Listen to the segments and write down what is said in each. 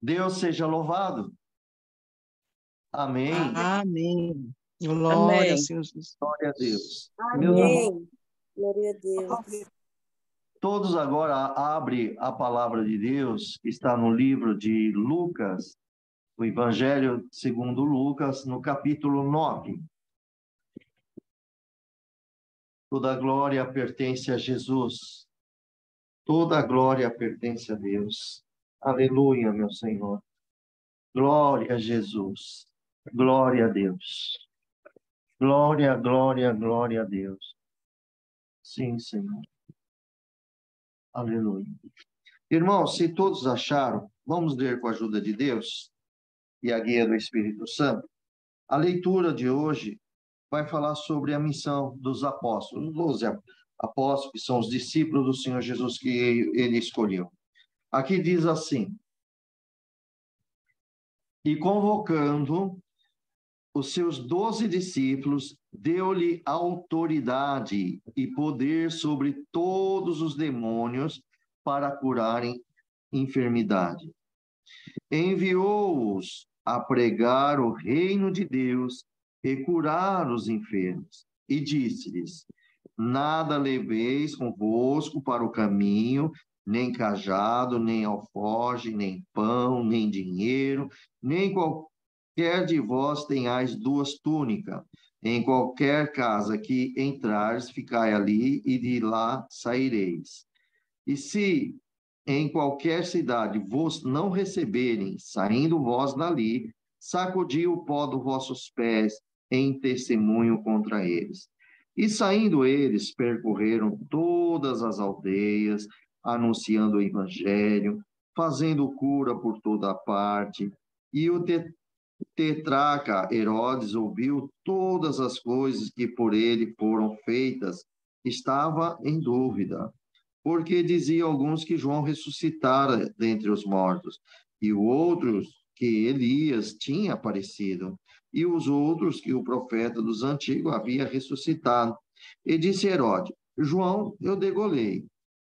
Deus seja louvado. Amém. Amém. Glória, Amém. Senhor Jesus. Glória a Deus. Meus Amém. irmãos, Glória a Deus. todos agora abrem a palavra de Deus, que está no livro de Lucas, o Evangelho segundo Lucas, no capítulo 9. Toda a glória pertence a Jesus. Toda a glória pertence a Deus. Aleluia, meu Senhor. Glória a Jesus. Glória a Deus. Glória, glória, glória a Deus. Sim, Senhor. Aleluia. Irmãos, se todos acharam, vamos ler com a ajuda de Deus e a guia do Espírito Santo. A leitura de hoje vai falar sobre a missão dos apóstolos, os 12 apóstolos, que são os discípulos do Senhor Jesus que ele escolheu. Aqui diz assim: e convocando os seus 12 discípulos, deu-lhe autoridade e poder sobre todos os demônios para curarem enfermidade. Enviou-os a pregar o reino de Deus e curar os enfermos. E disse-lhes: nada leveis convosco para o caminho, nem cajado, nem alforje, nem pão, nem dinheiro, nem qualquer de vós tenhais 2 túnicas. Em qualquer casa que entrares, ficai ali, e de lá saireis. E se em qualquer cidade vos não receberem, saindo vós dali, sacudi o pó dos vossos pés em testemunho contra eles. E saindo eles, percorreram todas as aldeias, anunciando o evangelho, fazendo cura por toda parte. E o tetrarca Herodes ouviu todas as coisas que por ele foram feitas. Estava em dúvida, porque dizia alguns que João ressuscitara dentre os mortos, e outros que Elias tinha aparecido, e os outros que o profeta dos antigos havia ressuscitado. E disse Herodes: João eu degolei.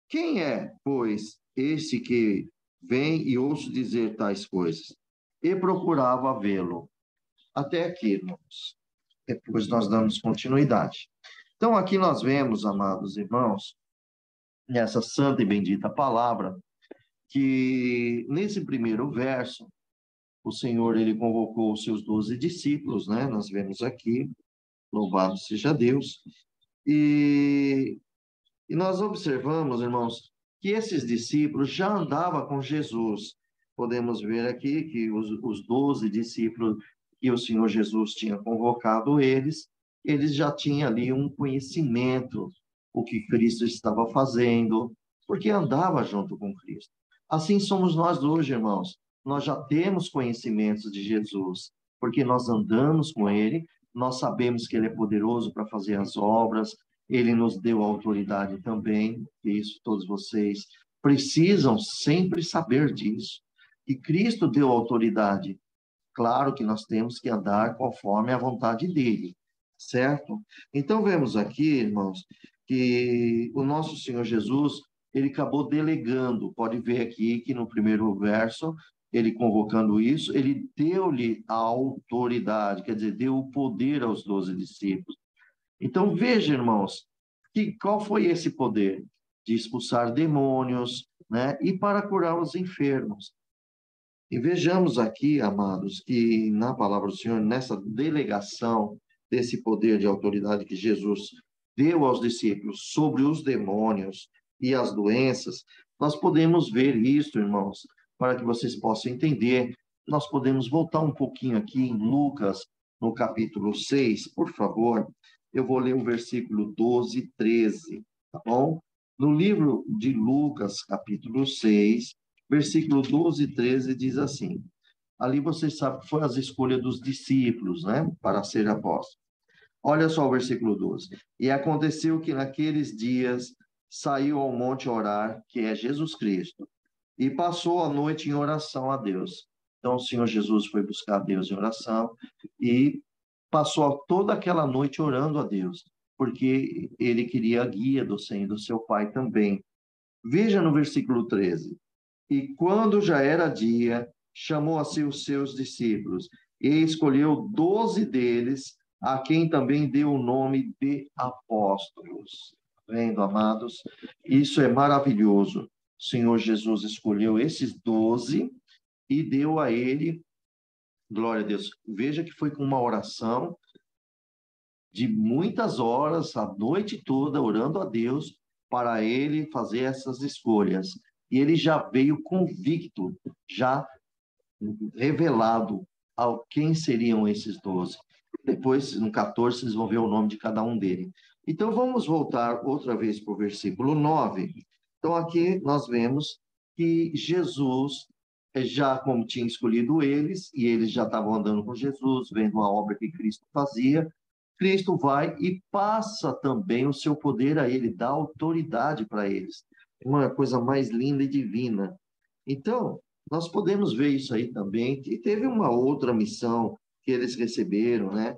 Quem é, pois, esse que vem e ouço dizer tais coisas? E procurava vê-lo. Até aqui, irmãos. Depois nós damos continuidade. Então, aqui nós vemos, amados irmãos, nessa santa e bendita palavra, que nesse primeiro verso, o Senhor, ele convocou os seus 12 discípulos, né? Nós vemos aqui, louvado seja Deus. E nós observamos, irmãos, que esses discípulos já andavam com Jesus. Podemos ver aqui que os 12 discípulos que o Senhor Jesus tinha convocado eles já tinham ali um conhecimento, o que Cristo estava fazendo, porque andava junto com Cristo. Assim somos nós hoje, irmãos. Nós já temos conhecimentos de Jesus, porque nós andamos com Ele, nós sabemos que Ele é poderoso para fazer as obras, Ele nos deu autoridade também, isso todos vocês precisam sempre saber disso. E Cristo deu autoridade. Claro que nós temos que andar conforme a vontade dele, certo? Então, vemos aqui, irmãos, que o nosso Senhor Jesus, ele acabou delegando. Pode ver aqui que no primeiro verso, ele convocando isso, ele deu-lhe a autoridade, quer dizer, deu o poder aos 12 discípulos. Então, veja, irmãos, qual foi esse poder? De expulsar demônios, né? E para curar os enfermos. E vejamos aqui, amados, que na palavra do Senhor, nessa delegação desse poder de autoridade que Jesus deu aos discípulos sobre os demônios e as doenças, nós podemos ver isso, irmãos, para que vocês possam entender. Nós podemos voltar um pouquinho aqui em Lucas, no capítulo 6, por favor. Eu vou ler o versículo 12 e 13, tá bom? No livro de Lucas, capítulo 6, versículo 12 e 13 diz assim. Ali vocês sabem que foi as escolhas dos discípulos, né? Para ser apóstolos. Olha só o versículo 12. E aconteceu que naqueles dias saiu ao monte orar, que é Jesus Cristo, e passou a noite em oração a Deus. Então o Senhor Jesus foi buscar a Deus em oração e passou toda aquela noite orando a Deus, porque ele queria a guia do Senhor e do seu Pai também. Veja no versículo 13. E quando já era dia, chamou a si os seus discípulos e escolheu 12 deles, a quem também deu o nome de apóstolos. Vendo, amados, isso é maravilhoso. O Senhor Jesus escolheu esses 12 e deu a ele, glória a Deus. Veja que foi com uma oração de muitas horas, a noite toda, orando a Deus para ele fazer essas escolhas. E ele já veio convicto, já revelado ao quem seriam esses 12. Depois, no 14, vocês vão ver o nome de cada um deles. Então, vamos voltar outra vez para o versículo 9. Então, aqui nós vemos que Jesus, já como tinha escolhido eles, e eles já estavam andando com Jesus, vendo a obra que Cristo fazia, Cristo vai e passa também o seu poder a ele, dá autoridade para eles. Uma coisa mais linda e divina. Então, nós podemos ver isso aí também, que teve uma outra missão que eles receberam, né?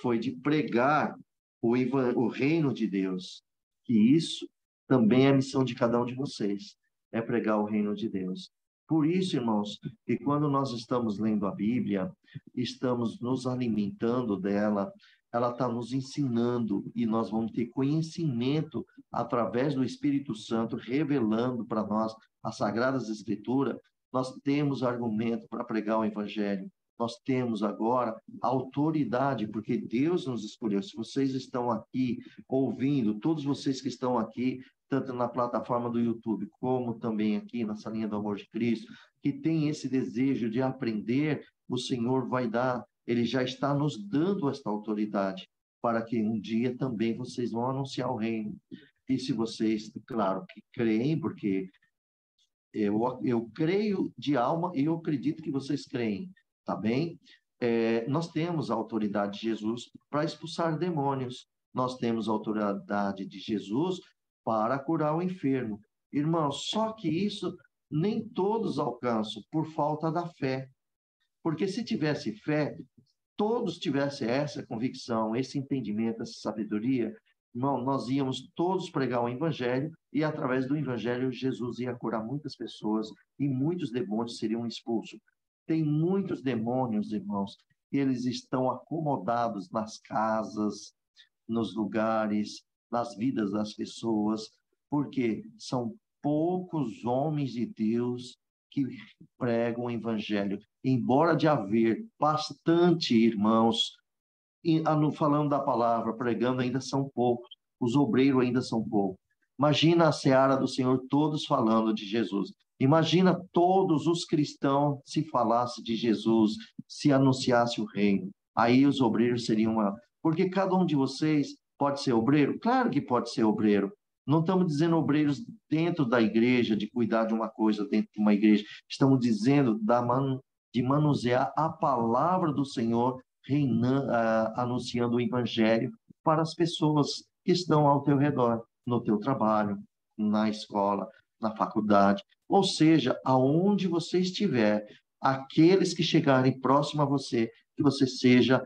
Foi de pregar o reino de Deus. Que isso também é a missão de cada um de vocês, é pregar o reino de Deus. Por isso, irmãos, que quando nós estamos lendo a Bíblia, estamos nos alimentando dela, ela está nos ensinando e nós vamos ter conhecimento através do Espírito Santo, revelando para nós as Sagradas Escrituras. Nós temos argumento para pregar o Evangelho. Nós temos agora autoridade, porque Deus nos escolheu. Se vocês estão aqui ouvindo, todos vocês que estão aqui, tanto na plataforma do YouTube, como também aqui na Salinha do Amor de Cristo, que tem esse desejo de aprender, o Senhor vai dar, Ele já está nos dando esta autoridade, para que um dia também vocês vão anunciar o reino. E se vocês, claro, que creem, porque eu creio de alma e eu acredito que vocês creem, tá bem? Nós temos a autoridade de Jesus para expulsar demônios. Nós temos a autoridade de Jesus para curar o enfermo. Irmãos, só que isso nem todos alcançam por falta da fé. Porque se tivesse fé, todos tivessem essa convicção, esse entendimento, essa sabedoria, irmão, nós íamos todos pregar o Evangelho e, através do Evangelho, Jesus ia curar muitas pessoas e muitos demônios seriam expulsos. Tem muitos demônios, irmãos, e eles estão acomodados nas casas, nos lugares, nas vidas das pessoas, porque são poucos homens de Deus que pregam o Evangelho. Embora de haver bastante irmãos falando da palavra, pregando, ainda são poucos. Os obreiros ainda são poucos. Imagina a seara do Senhor todos falando de Jesus. Imagina todos os cristãos se falasse de Jesus, se anunciasse o reino. Aí os obreiros seriam uma... Porque cada um de vocês pode ser obreiro? Claro que pode ser obreiro. Não estamos dizendo obreiros dentro da igreja, de cuidar de uma coisa dentro de uma igreja. Estamos dizendo de manusear a palavra do Senhor, anunciando o Evangelho para as pessoas que estão ao teu redor, no teu trabalho, na escola, na faculdade, ou seja, aonde você estiver, aqueles que chegarem próximo a você, que você seja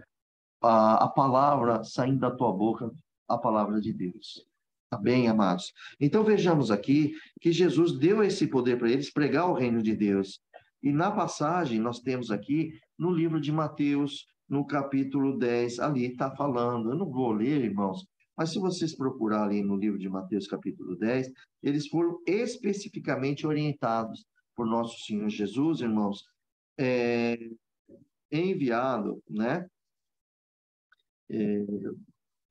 a palavra saindo da tua boca, a palavra de Deus. Tá bem, amados? Então vejamos aqui que Jesus deu esse poder para eles pregar o reino de Deus. E na passagem, nós temos aqui, no livro de Mateus, no capítulo 10, ali está falando. Eu não vou ler, irmãos, mas se vocês procurarem no livro de Mateus, capítulo 10, eles foram especificamente orientados por nosso Senhor Jesus, irmãos, enviado, né?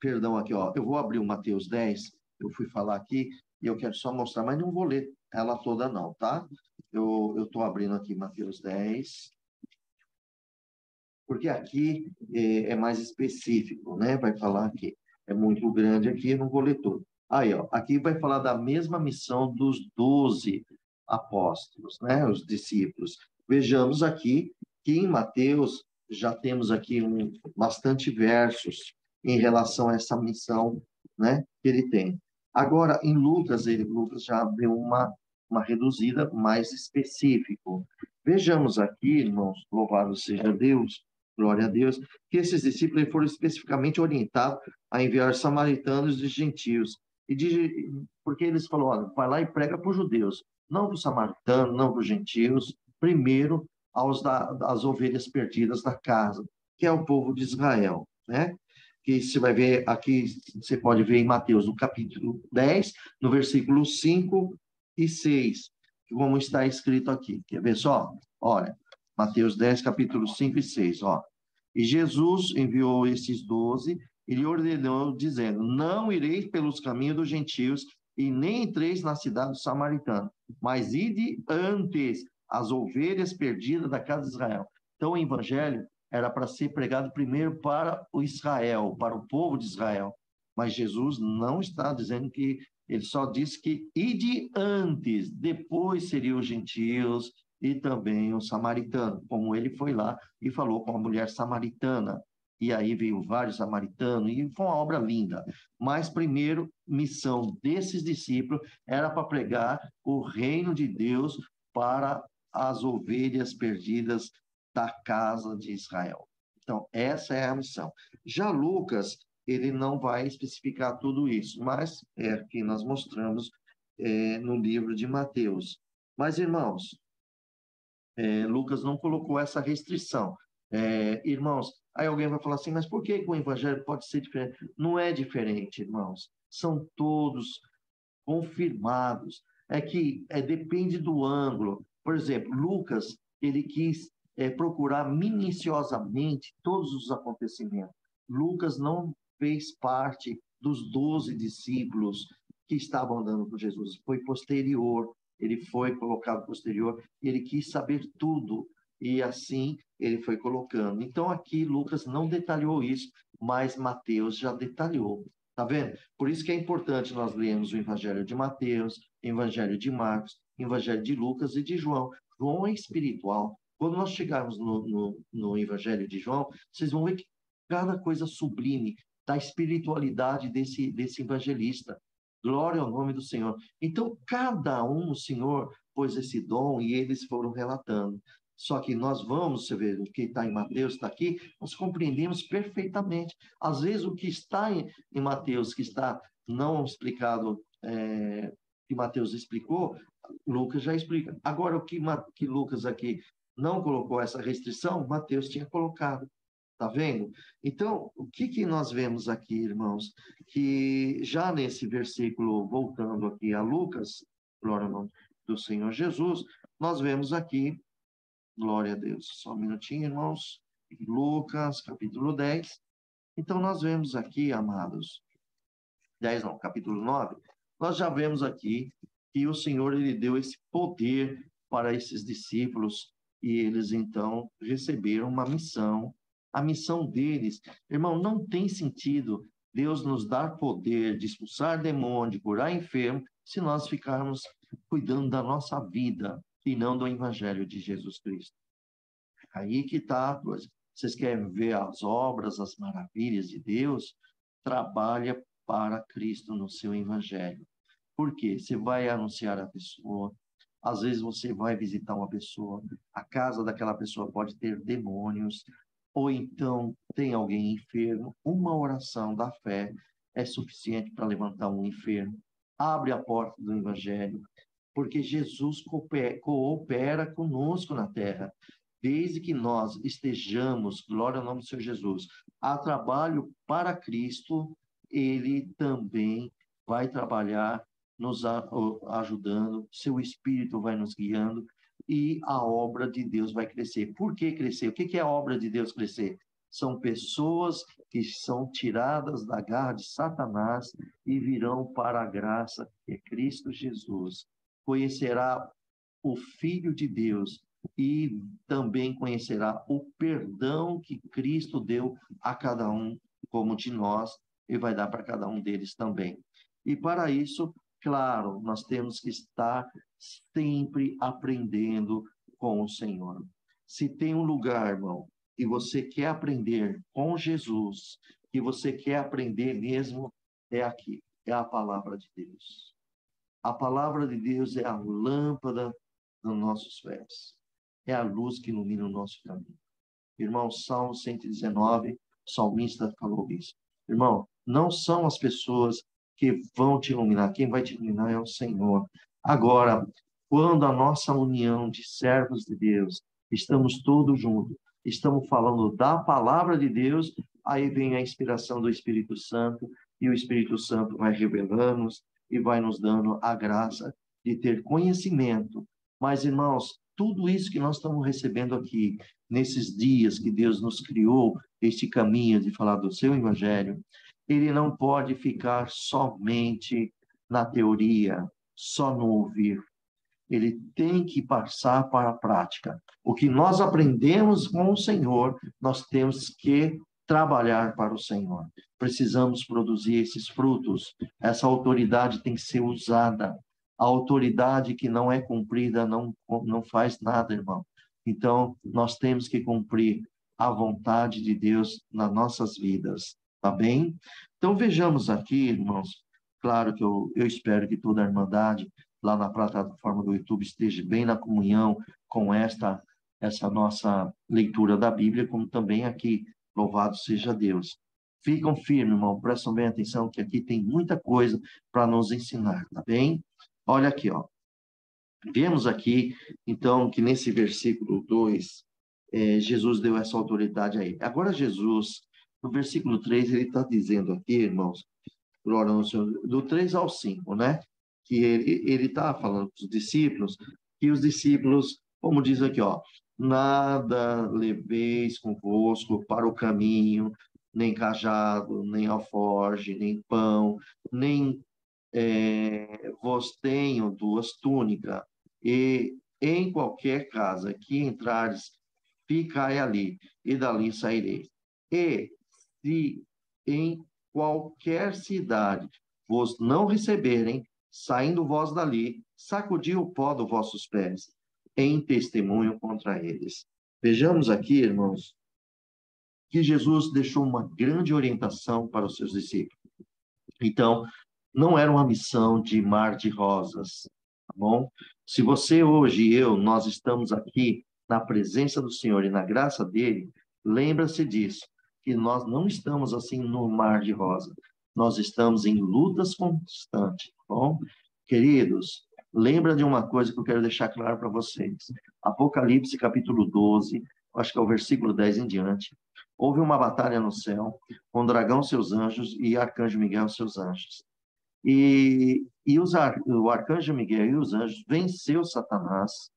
Perdão aqui, ó. Eu vou abrir o Mateus 10, eu fui falar aqui e eu quero só mostrar, mas não vou ler ela toda não, tá? Eu estou abrindo aqui Mateus 10, porque aqui é mais específico, né? Vai falar aqui. É muito grande aqui, eu não vou ler tudo. Aí, ó, aqui vai falar da mesma missão dos 12 apóstolos, né? Os discípulos. Vejamos aqui que em Mateus já temos aqui bastante versos em relação a essa missão, né? Que ele tem. Agora, em Lucas, Lucas já deu uma reduzida mais específico. Vejamos aqui, irmãos, louvado seja Deus, glória a Deus, que esses discípulos foram especificamente orientados a enviar samaritanos e gentios. Porque eles falaram, olha, vai lá e prega para os judeus. não para os samaritanos, não para os gentios, primeiro às ovelhas perdidas da casa, que é o povo de Israel, né? Que você vai ver aqui, você pode ver em Mateus, no capítulo 10, no versículo 5 e 6, como está escrito aqui. Quer ver só? Olha, Mateus 10, capítulo 5 e 6, ó. E Jesus enviou esses 12 e lhe ordenou, dizendo: não ireis pelos caminhos dos gentios e nem entreis na cidade dos samaritanos, mas ide antes as ovelhas perdidas da casa de Israel. Então, o evangelho era para ser pregado primeiro para o Israel, para o povo de Israel. Mas Jesus não está dizendo que, ele só disse que ide antes, depois seriam os gentios e também os samaritanos, como ele foi lá e falou com a mulher samaritana. E aí veio vários samaritanos, e foi uma obra linda. Mas, primeiro, missão desses discípulos era para pregar o reino de Deus para as ovelhas perdidas da casa de Israel. Então, essa é a missão. Já Lucas, ele não vai especificar tudo isso, mas é que nós mostramos no livro de Mateus. Mas, irmãos, Lucas não colocou essa restrição. Irmãos, aí alguém vai falar assim, mas por que o evangelho pode ser diferente? Não é diferente, irmãos. São todos confirmados. É que depende do ângulo. Por exemplo, Lucas, ele quis procurar minuciosamente todos os acontecimentos. Lucas não fez parte dos 12 discípulos que estavam andando com Jesus. Foi posterior, ele foi colocado posterior, e ele quis saber tudo, e assim ele foi colocando. Então, aqui Lucas não detalhou isso, mas Mateus já detalhou. Tá vendo? Por isso que é importante nós lermos o Evangelho de Mateus, o Evangelho de Marcos, o Evangelho de Lucas e de João. João é espiritual. Quando nós chegarmos no Evangelho de João, vocês vão ver que cada coisa sublime da espiritualidade desse evangelista. Glória ao nome do Senhor. Então, cada um, o Senhor pôs esse dom e eles foram relatando. Só que nós vamos, você vê, o que está em Mateus está aqui, nós compreendemos perfeitamente. Às vezes, o que está em Mateus, que está não explicado, que Mateus explicou, Lucas já explica. Agora, o que Lucas aqui não colocou essa restrição, Mateus tinha colocado. Tá vendo? Então, o que nós vemos aqui, irmãos? Que já nesse versículo, voltando aqui a Lucas, glória ao nome do Senhor Jesus, nós vemos aqui, glória a Deus, só um minutinho, irmãos, Lucas, capítulo 10. Então, nós vemos aqui, amados, 10 não, capítulo 9, nós já vemos aqui que o Senhor, ele deu esse poder para esses discípulos e eles, então, receberam uma missão. A missão deles, irmão, não tem sentido Deus nos dar poder de expulsar demônio, de curar enfermo, se nós ficarmos cuidando da nossa vida e não do Evangelho de Jesus Cristo. Aí que está a coisa. Vocês querem ver as obras, as maravilhas de Deus? Trabalha para Cristo no seu Evangelho. Por quê? Você vai anunciar a pessoa, às vezes você vai visitar uma pessoa, a casa daquela pessoa pode ter demônios, ou então tem alguém enfermo, uma oração da fé é suficiente para levantar um enfermo. Abre a porta do Evangelho, porque Jesus coopera conosco na terra. Desde que nós estejamos, glória ao nome do Senhor Jesus, a trabalho para Cristo, ele também vai trabalhar nos ajudando, seu Espírito vai nos guiando e a obra de Deus vai crescer. Por que crescer? O que é a obra de Deus crescer? São pessoas que são tiradas da garra de Satanás e virão para a graça que é Cristo Jesus. Conhecerá o Filho de Deus e também conhecerá o perdão que Cristo deu a cada um, como de nós, e vai dar para cada um deles também. E para isso, claro, nós temos que estar sempre aprendendo com o Senhor. Se tem um lugar, irmão, e você quer aprender com Jesus, que você quer aprender mesmo, é aqui, é a palavra de Deus. A palavra de Deus é a lâmpada dos nossos pés. É a luz que ilumina o nosso caminho. Irmão, Salmo 119, o salmista falou isso. Irmão, não são as pessoas que vão te iluminar. Quem vai te iluminar é o Senhor. Agora, quando a nossa união de servos de Deus, estamos todos juntos, estamos falando da palavra de Deus, aí vem a inspiração do Espírito Santo, e o Espírito Santo vai revelando-nos e vai nos dando a graça de ter conhecimento. Mas, irmãos, tudo isso que nós estamos recebendo aqui, nesses dias que Deus nos criou, este caminho de falar do seu evangelho, ele não pode ficar somente na teoria, só no ouvir. Ele tem que passar para a prática. O que nós aprendemos com o Senhor, nós temos que trabalhar para o Senhor. Precisamos produzir esses frutos. Essa autoridade tem que ser usada. A autoridade que não é cumprida não faz nada, irmão. Então, nós temos que cumprir a vontade de Deus nas nossas vidas, tá bem? Então, vejamos aqui, irmãos, claro que eu espero que toda a Irmandade lá na plataforma do YouTube esteja bem na comunhão com essa nossa leitura da Bíblia, como também aqui, louvado seja Deus. Ficam firmes, irmão, prestam bem atenção, que aqui tem muita coisa para nos ensinar, tá bem? Olha aqui, ó. Vemos aqui, então, que nesse versículo 2, Jesus deu essa autoridade a ele. Agora, Jesus, no versículo 3, ele está dizendo aqui, irmãos, glória ao Senhor, do 3 ao 5, né? Que ele está falando para os discípulos, que os discípulos, como diz aqui, ó, nada leveis convosco para o caminho, nem cajado, nem alforge, nem pão, nem vos tenho duas túnicas, e em qualquer casa que entrares, ficai ali, e dali saireis. E se em qualquer cidade vos não receberem, saindo vós dali, sacudi o pó dos vossos pés, em testemunho contra eles. Vejamos aqui, irmãos, que Jesus deixou uma grande orientação para os seus discípulos. Então, não era uma missão de mar de rosas, tá bom? Se você hoje e eu, nós estamos aqui na presença do Senhor e na graça dele, lembra-se disso, que nós não estamos assim no mar de rosa. Nós estamos em lutas constantes, tá bom? Queridos, lembra de uma coisa que eu quero deixar claro para vocês. Apocalipse, capítulo 12, acho que é o versículo 10 em diante. Houve uma batalha no céu, com o dragão, seus anjos, e arcanjo Miguel, seus anjos. O arcanjo Miguel e os anjos venceu Satanás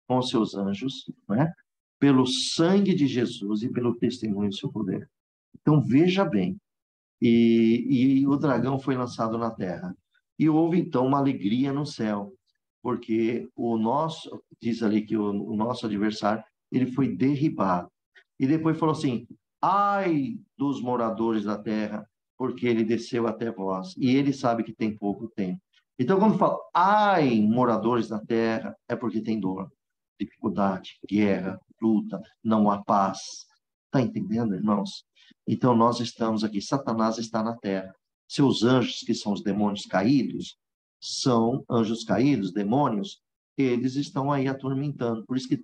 com seus anjos, né? Pelo sangue de Jesus e pelo testemunho do seu poder. Então, veja bem, e o dragão foi lançado na terra. E houve, então, uma alegria no céu, porque diz ali que o nosso adversário, ele foi derribado. E depois falou assim, ai dos moradores da terra, porque ele desceu até vós, e ele sabe que tem pouco tempo. Então, quando fala, ai, moradores da terra, é porque tem dor, dificuldade, guerra, luta, não há paz. Está entendendo, irmãos? Então, nós estamos aqui, Satanás está na terra. Seus anjos, que são os demônios caídos, são anjos caídos, demônios, eles estão aí atormentando. Por isso que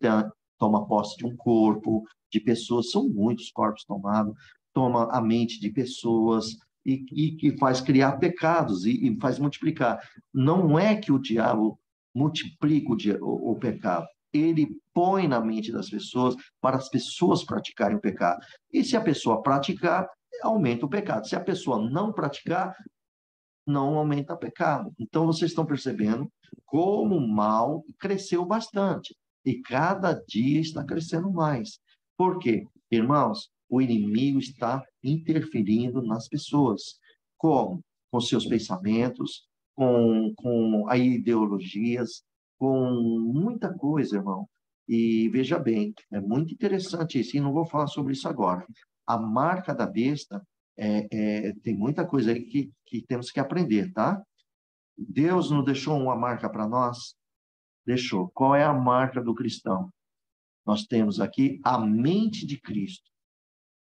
toma posse de um corpo, de pessoas, são muitos corpos tomados, toma a mente de pessoas e que faz criar pecados e faz multiplicar. Não é que o diabo multiplica o pecado, ele põe na mente das pessoas para as pessoas praticarem o pecado. E se a pessoa praticar, aumenta o pecado. Se a pessoa não praticar, não aumenta o pecado. Então, vocês estão percebendo como o mal cresceu bastante. E cada dia está crescendo mais. Por quê? Irmãos, o inimigo está interferindo nas pessoas. Como? Com seus pensamentos, com ideologias, com muita coisa, irmão. E veja bem, é muito interessante isso, e não vou falar sobre isso agora. A marca da besta, tem muita coisa aí que temos que aprender, tá? Deus não deixou uma marca para nós? Deixou. Qual é a marca do cristão? Nós temos aqui a mente de Cristo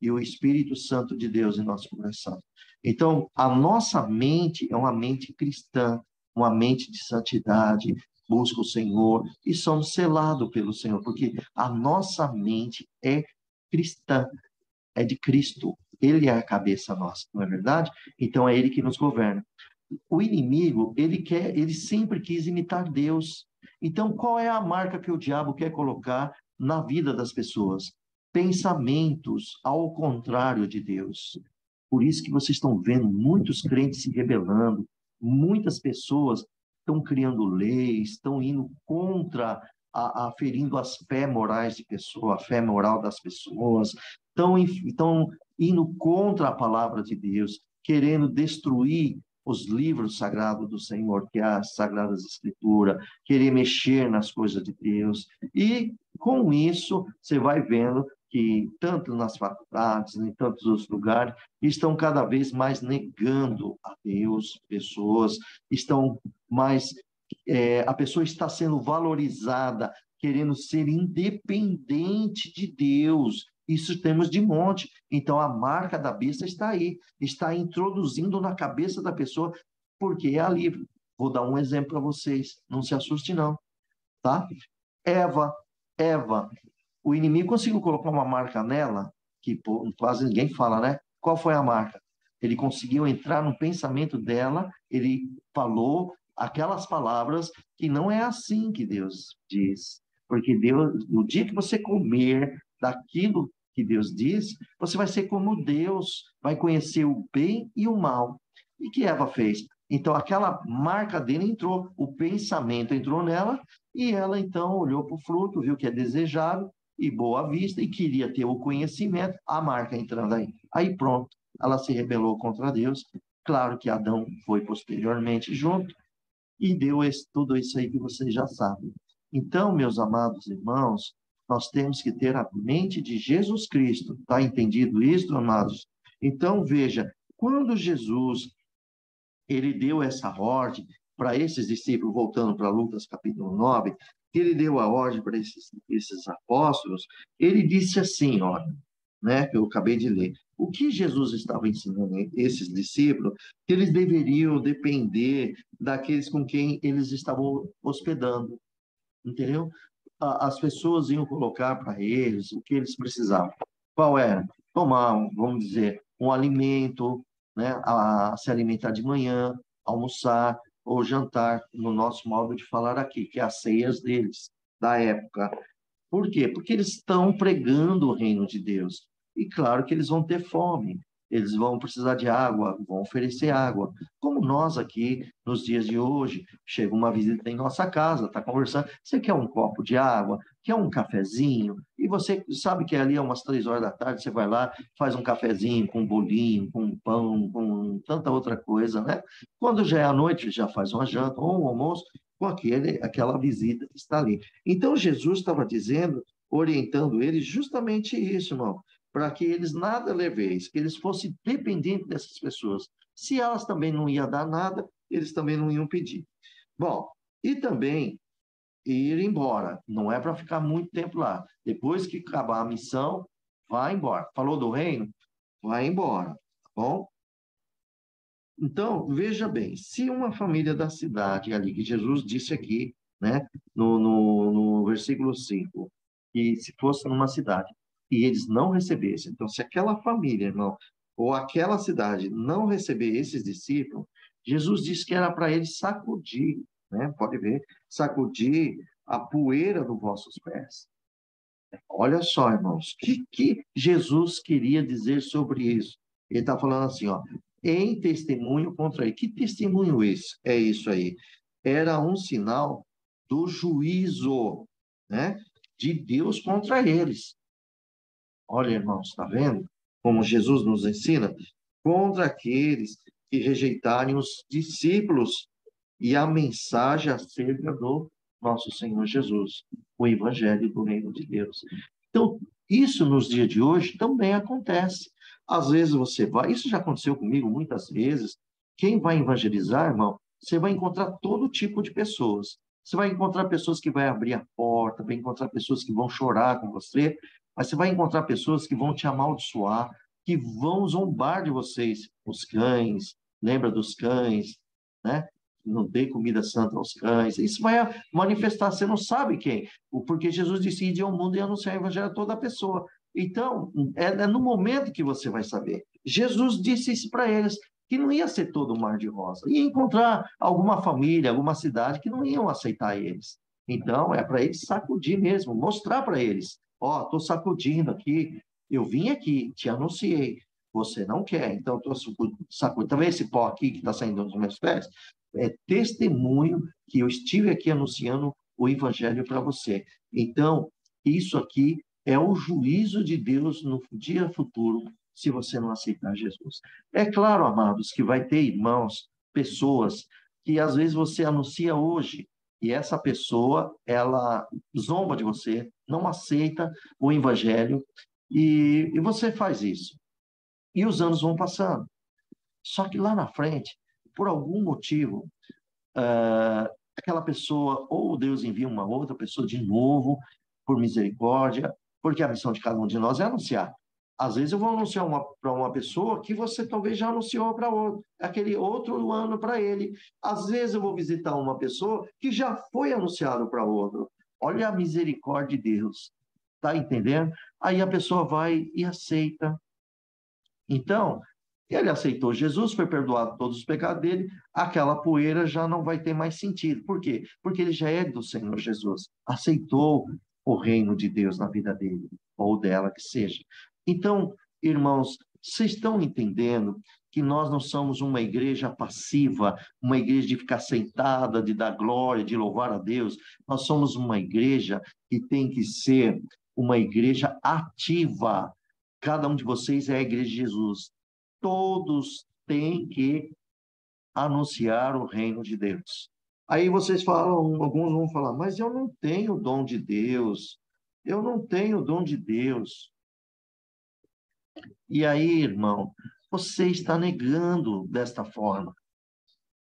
e o Espírito Santo de Deus em nosso coração. Então, a nossa mente é uma mente cristã, uma mente de santidade, busca o Senhor e somos selados pelo Senhor, porque a nossa mente é cristã, é de Cristo. Ele é a cabeça nossa, não é verdade? Então, é Ele que nos governa. o inimigo, ele sempre quis imitar Deus. Então, qual é a marca que o diabo quer colocar na vida das pessoas? Pensamentos ao contrário de Deus. Por isso que vocês estão vendo muitos crentes se rebelando, muitas pessoas estão criando leis, estão indo contra, ferindo as fé morais de pessoa, a fé moral das pessoas, estão indo contra a palavra de Deus, querendo destruir os livros sagrados do Senhor, que é as Sagradas Escrituras, querer mexer nas coisas de Deus. E, com isso, você vai vendo que, tanto nas faculdades, em tantos outros lugares, estão cada vez mais negando a Deus, pessoas estão mais... a pessoa está sendo valorizada, querendo ser independente de Deus. Isso temos de monte. Então, a marca da besta está aí, está introduzindo na cabeça da pessoa, porque é livre. Vou dar um exemplo para vocês, não se assuste não, tá? Eva, o inimigo conseguiu colocar uma marca nela, que quase ninguém fala, né? Qual foi a marca? Ele conseguiu entrar no pensamento dela, ele falou aquelas palavras que não é assim que Deus diz. Porque Deus, no dia que você comer daquilo que Deus diz, você vai ser como Deus, vai conhecer o bem e o mal. E que Eva fez? Então, aquela marca dele entrou, o pensamento entrou nela, e ela, então, olhou para o fruto, viu que é desejável e boa vista, e queria ter o conhecimento, a marca entrando aí. Aí, pronto, ela se rebelou contra Deus. Claro que Adão foi posteriormente junto, e deu tudo isso aí que vocês já sabem. Então, meus amados irmãos, nós temos que ter a mente de Jesus Cristo. Está entendido isso, amados? Então, veja, quando Jesus ele deu essa ordem para esses discípulos, voltando para Lucas capítulo 9, ele deu a ordem para esses apóstolos, ele disse assim, olha, né, que eu acabei de ler, o que Jesus estava ensinando a esses discípulos, que eles deveriam depender daqueles com quem eles estavam hospedando, entendeu? As pessoas iam colocar para eles o que eles precisavam. Qual era? Tomar, vamos dizer, um alimento, né? Se alimentar de manhã, almoçar ou jantar, no nosso modo de falar aqui, que é as ceias deles, da época. Por quê? Porque eles estão pregando o reino de Deus. E claro que eles vão ter fome, eles vão precisar de água, vão oferecer água. Como nós aqui, nos dias de hoje, chega uma visita em nossa casa, está conversando, você quer um copo de água, quer um cafezinho, e você sabe que ali é umas 3 horas da tarde, você vai lá, faz um cafezinho com um bolinho, com um pão, com tanta outra coisa, né? Quando já é à noite, já faz uma janta ou um almoço, com aquela visita que está ali. Então, Jesus estava dizendo, orientando eles justamente isso, irmão, para que eles nada leveis, que eles fossem dependentes dessas pessoas. Se elas também não iam dar nada, eles também não iam pedir. Bom, e também ir embora, não é para ficar muito tempo lá. Depois que acabar a missão, vai embora. Falou do reino? Vai embora, tá bom? Então, veja bem, se uma família da cidade ali, que Jesus disse aqui, né, no versículo 5, que se fosse numa cidade e eles não recebessem, então, se aquela família, irmão, ou aquela cidade não receber esses discípulos, Jesus disse que era para eles sacudir, né, pode ver, sacudir a poeira dos vossos pés. Olha só, irmãos, o que Jesus queria dizer sobre isso? Ele está falando assim, ó, em testemunho contra ele. Que testemunho esse? É isso aí. Era um sinal do juízo, né, de Deus contra eles. Olha, irmãos, está vendo como Jesus nos ensina? Contra aqueles que rejeitarem os discípulos e a mensagem acerca do nosso Senhor Jesus, o Evangelho do Reino de Deus. Então, isso nos dias de hoje também acontece. Às vezes você vai, isso já aconteceu comigo muitas vezes. Quem vai evangelizar, irmão, você vai encontrar todo tipo de pessoas. Você vai encontrar pessoas que vão abrir a porta, vai encontrar pessoas que vão chorar com você, mas você vai encontrar pessoas que vão te amaldiçoar, que vão zombar de vocês. Os cães, lembra dos cães, né? Não dê comida santa aos cães. Isso vai manifestar, você não sabe quem. Porque Jesus disse, ide ao mundo e anunciar o evangelho a toda pessoa. Então, é no momento que você vai saber. Jesus disse isso para eles, que não ia ser todo um mar de rosa. Ia encontrar alguma família, alguma cidade que não iam aceitar eles. Então, é para eles sacudir mesmo, mostrar para eles. Ó, estou sacudindo aqui, eu vim aqui, te anunciei. Você não quer, então estou sacudindo. Também esse pó aqui que está saindo dos meus pés é testemunho que eu estive aqui anunciando o evangelho para você. Então, isso aqui é o juízo de Deus no dia futuro, se você não aceitar Jesus. É claro, amados, que vai ter irmãos, pessoas que às vezes você anuncia hoje e essa pessoa, ela zomba de você, não aceita o evangelho e você faz isso. E os anos vão passando. Só que lá na frente, por algum motivo, aquela pessoa, ou Deus envia uma outra pessoa de novo, por misericórdia, porque a missão de cada um de nós é anunciar. Às vezes eu vou anunciar para uma pessoa que você talvez já anunciou para outro, aquele outro ano para ele. Às vezes eu vou visitar uma pessoa que já foi anunciado para outro. Olha a misericórdia de Deus. Tá entendendo? Aí a pessoa vai e aceita. Então, ele aceitou Jesus, foi perdoado todos os pecados dele, aquela poeira já não vai ter mais sentido. Por quê? Porque ele já é do Senhor Jesus. Aceitou o reino de Deus na vida dele, ou dela que seja. Então, irmãos, vocês estão entendendo que nós não somos uma igreja passiva, uma igreja de ficar sentada, de dar glória, de louvar a Deus. Nós somos uma igreja que tem que ser uma igreja ativa. Cada um de vocês é a igreja de Jesus. Todos têm que anunciar o reino de Deus. Aí vocês falam, alguns vão falar, mas eu não tenho o dom de Deus. Eu não tenho o dom de Deus. E aí, irmão, você está negando desta forma.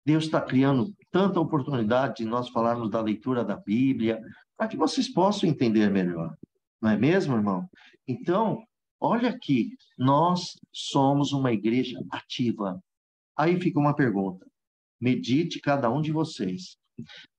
Deus está criando tanta oportunidade de nós falarmos da leitura da Bíblia, para que vocês possam entender melhor. Não é mesmo, irmão? Então, olha aqui, nós somos uma igreja ativa. Aí fica uma pergunta. Medite cada um de vocês.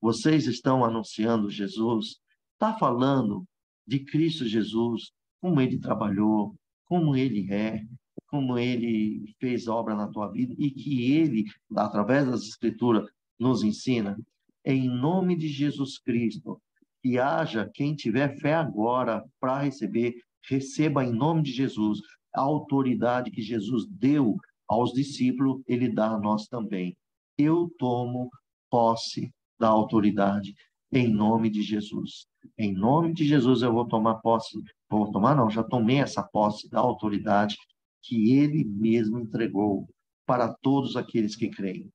Vocês estão anunciando Jesus? Está falando de Cristo Jesus, como ele trabalhou, como ele é, como ele fez obra na tua vida e que ele, através das Escrituras, nos ensina? Em nome de Jesus Cristo, que haja quem tiver fé agora para receber, receba em nome de Jesus a autoridade que Jesus deu aos discípulos, ele dá a nós também. Eu tomo posse da autoridade em nome de Jesus. Em nome de Jesus eu vou tomar posse, vou tomar não, já tomei essa posse da autoridade que ele mesmo entregou para todos aqueles que creem.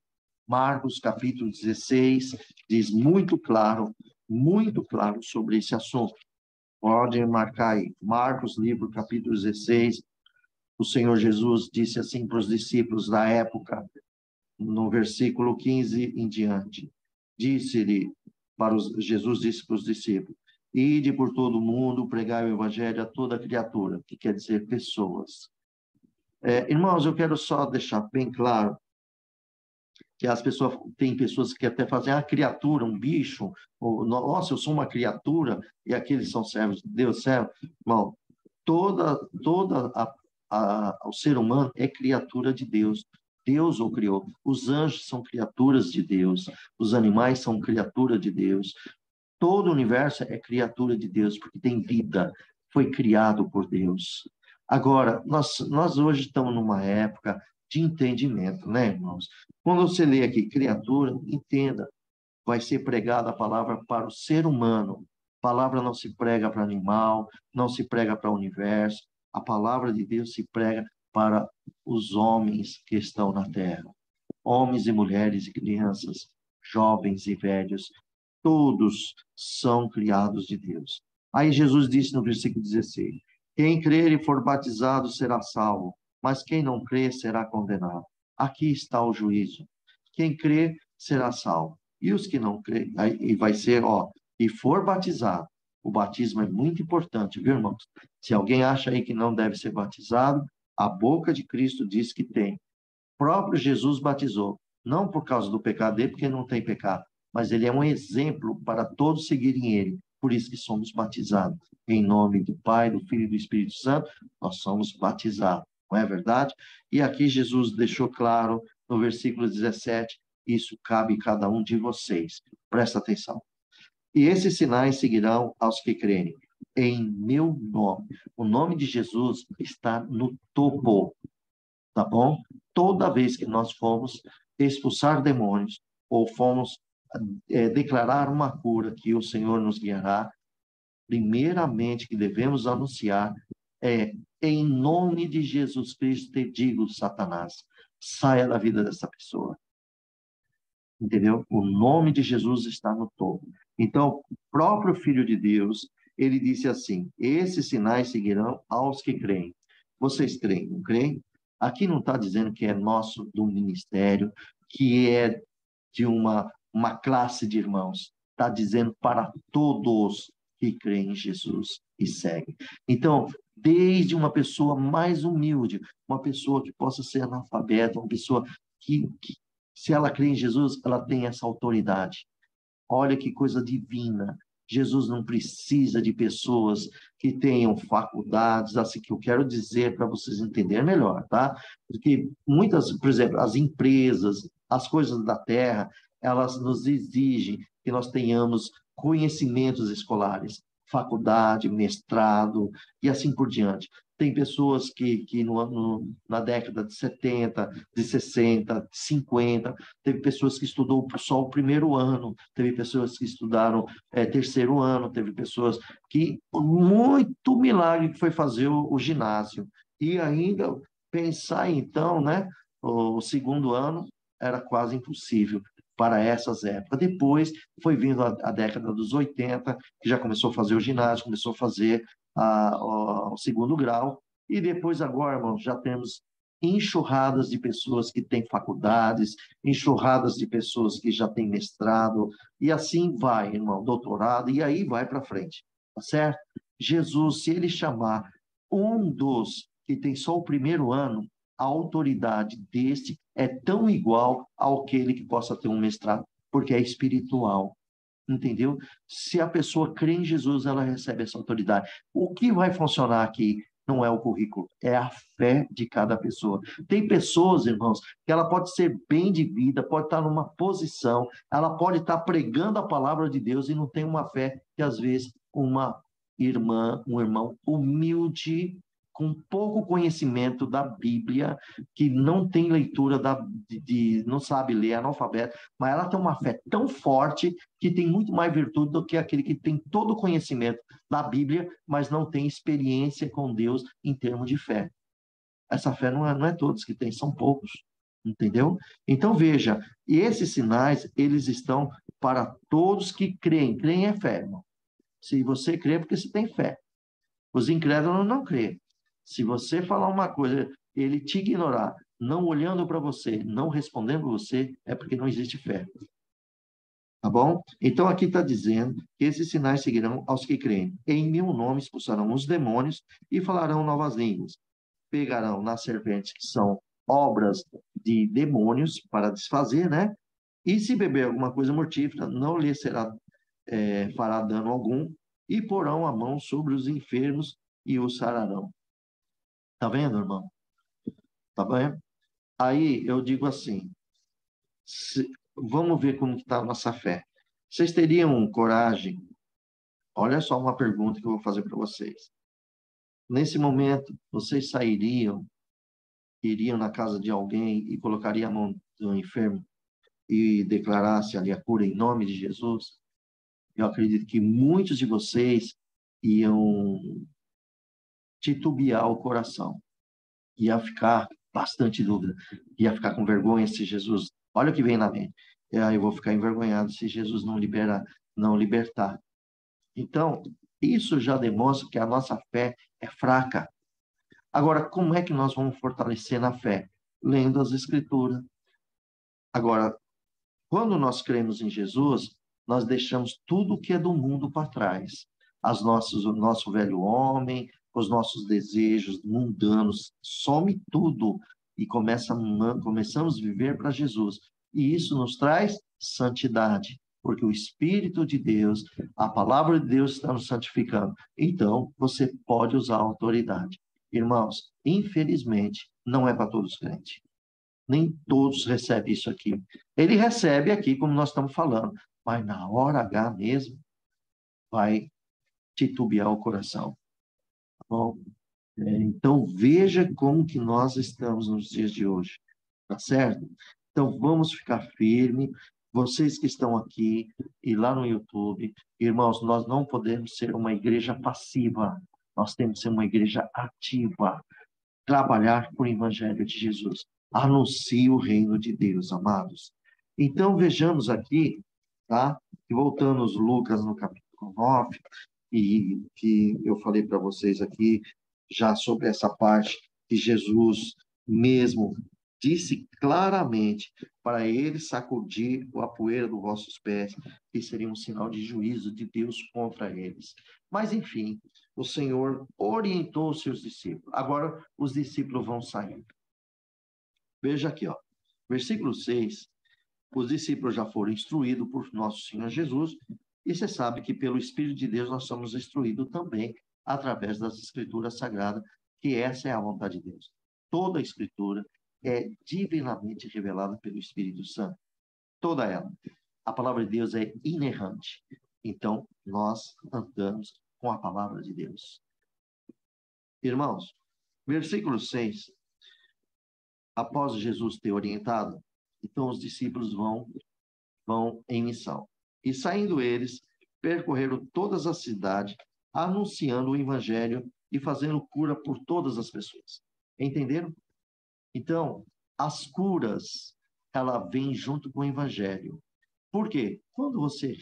Marcos capítulo 16 diz muito claro sobre esse assunto. Pode marcar aí. Marcos, livro capítulo 16, o Senhor Jesus disse assim para os discípulos da época, no versículo 15 em diante. Jesus disse para os discípulos, ide por todo o mundo, pregai o evangelho a toda criatura, que quer dizer pessoas. Irmãos, eu quero só deixar bem claro que tem pessoas que até fazem, criatura, um bicho, ou, nossa, eu sou uma criatura, e aqueles são servos de Deus, servo. Irmão, o ser humano é criatura de Deus. Deus o criou. Os anjos são criaturas de Deus. Os animais são criatura de Deus. Todo o universo é criatura de Deus, porque tem vida. Foi criado por Deus. Agora, nós hoje estamos numa época de entendimento, né, irmãos? Quando você lê aqui criatura, entenda. Vai ser pregada a palavra para o ser humano. A palavra não se prega para animal, não se prega para o universo. A palavra de Deus se prega para os homens que estão na terra. Homens e mulheres e crianças, jovens e velhos, todos são criados de Deus. Aí Jesus disse no versículo 16, quem crer e for batizado será salvo, mas quem não crer será condenado. Aqui está o juízo. Quem crer será salvo. E os que não creem, aí vai ser, e for batizado. O batismo é muito importante, viu, irmãos? Se alguém acha aí que não deve ser batizado, a boca de Cristo diz que tem. O próprio Jesus batizou, não por causa do pecado dele, porque não tem pecado, mas ele é um exemplo para todos seguirem ele. Por isso que somos batizados. Em nome do Pai, do Filho e do Espírito Santo, nós somos batizados. Não é verdade? E aqui Jesus deixou claro no versículo 17, isso cabe a cada um de vocês. Presta atenção. E esses sinais seguirão aos que crerem em meu nome. O nome de Jesus está no topo, tá bom? Toda vez que nós formos expulsar demônios ou fomos declarar uma cura que o Senhor nos guiará, primeiramente que devemos anunciar é: em nome de Jesus Cristo te digo, Satanás, saia da vida dessa pessoa. Entendeu? O nome de Jesus está no topo. Então, o próprio Filho de Deus, ele disse assim: esses sinais seguirão aos que creem. Vocês creem, não creem? Aqui não está dizendo que é nosso do ministério, que é de uma classe de irmãos. Está dizendo para todos que creem em Jesus e seguem. Então, desde uma pessoa mais humilde, uma pessoa que possa ser analfabeta, uma pessoa que se ela crê em Jesus, ela tem essa autoridade. Olha que coisa divina. Jesus não precisa de pessoas que tenham faculdades, assim que eu quero dizer para vocês entenderem melhor, tá? Porque muitas, por exemplo, as empresas, as coisas da terra, elas nos exigem que nós tenhamos conhecimentos escolares, faculdade, mestrado e assim por diante. Tem pessoas que na década de 70, de 60, de 50, teve pessoas que estudou só o primeiro ano, teve pessoas que estudaram terceiro ano, teve pessoas que, muito milagre que foi fazer o ginásio. E ainda pensar, então, né, o segundo ano era quase impossível para essas épocas. Depois foi vindo a década dos 80, que já começou a fazer o ginásio, começou a fazer o segundo grau, e depois agora, irmãos, já temos enxurradas de pessoas que têm faculdades, enxurradas de pessoas que já têm mestrado, e assim vai, irmão, doutorado, e aí vai para frente, tá certo? Jesus, se ele chamar um dos que tem só o primeiro ano, a autoridade deste é tão igual àquele que possa ter um mestrado, porque é espiritual. Entendeu? Se a pessoa crê em Jesus, ela recebe essa autoridade. O que vai funcionar aqui não é o currículo, é a fé de cada pessoa. Tem pessoas, irmãos, que ela pode ser bem de vida, pode estar numa posição, ela pode estar pregando a palavra de Deus e não tem uma fé que, às vezes, uma irmã, um irmão humilde, com pouco conhecimento da Bíblia, que não tem leitura, não sabe ler, é analfabeto, mas ela tem uma fé tão forte que tem muito mais virtude do que aquele que tem todo o conhecimento da Bíblia, mas não tem experiência com Deus em termos de fé. Essa fé não é todos que têm, são poucos. Entendeu? Então, veja, e esses sinais, eles estão para todos que creem. Creem é fé, irmão. Se você crê, é porque você tem fé. Os incrédulos não creem. Se você falar uma coisa, ele te ignorar, não olhando para você, não respondendo você, é porque não existe fé. Tá bom? Então, aqui está dizendo que esses sinais seguirão aos que creem. Em meu nome expulsarão os demônios e falarão novas línguas. Pegarão nas serpentes, que são obras de demônios, para desfazer, né? E se beber alguma coisa mortífera, não lhe fará dano algum, e porão a mão sobre os enfermos e os sararão. Tá vendo, irmão? Tá vendo? Aí eu digo assim, vamos ver como está a nossa fé. Vocês teriam coragem? Olha só uma pergunta que eu vou fazer para vocês. Nesse momento, vocês iriam na casa de alguém e colocariam a mão do enfermo e declarasse ali a cura em nome de Jesus? Eu acredito que muitos de vocês iam titubear o coração. Ia ficar bastante dúvida. Ia ficar com vergonha se Jesus... Olha o que vem na mente. Eu vou ficar envergonhado se Jesus não libertar. Então, isso já demonstra que a nossa fé é fraca. Agora, como é que nós vamos fortalecer na fé? Lendo as Escrituras. Agora, quando nós cremos em Jesus, nós deixamos tudo que é do mundo para trás. O nosso velho homem, os nossos desejos mundanos, some tudo e começamos a viver para Jesus. E isso nos traz santidade, porque o Espírito de Deus, a palavra de Deus está nos santificando. Então, você pode usar a autoridade. Irmãos, infelizmente, não é para todos os crentes. Nem todos recebem isso aqui. Ele recebe aqui, como nós estamos falando, mas na hora H mesmo, vai titubear o coração. Tá bom? Então, veja como que nós estamos nos dias de hoje. Tá certo? Então, vamos ficar firme. Vocês que estão aqui e lá no YouTube, irmãos, nós não podemos ser uma igreja passiva. Nós temos que ser uma igreja ativa. Trabalhar por Evangelho de Jesus. Anuncie o reino de Deus, amados. Então, vejamos aqui, tá? E voltamos Lucas no capítulo 9, e que eu falei para vocês aqui já sobre essa parte que Jesus mesmo disse claramente para ele sacudir a poeira dos vossos pés, que seria um sinal de juízo de Deus contra eles. Mas, enfim, o Senhor orientou os seus discípulos. Agora, os discípulos vão sair. Veja aqui, ó, versículo 6. Os discípulos já foram instruídos por nosso Senhor Jesus, e você sabe que pelo Espírito de Deus nós somos instruídos também através das Escrituras Sagradas, que essa é a vontade de Deus. Toda a Escritura é divinamente revelada pelo Espírito Santo. Toda ela. A palavra de Deus é inerrante. Então, nós andamos com a palavra de Deus. Irmãos, versículo 6. Após Jesus ter orientado, então os discípulos vão em missão. E saindo eles, percorreram todas as cidades, anunciando o evangelho e fazendo cura por todas as pessoas. Entenderam? Então, as curas, ela vem junto com o evangelho. Por quê? Quando você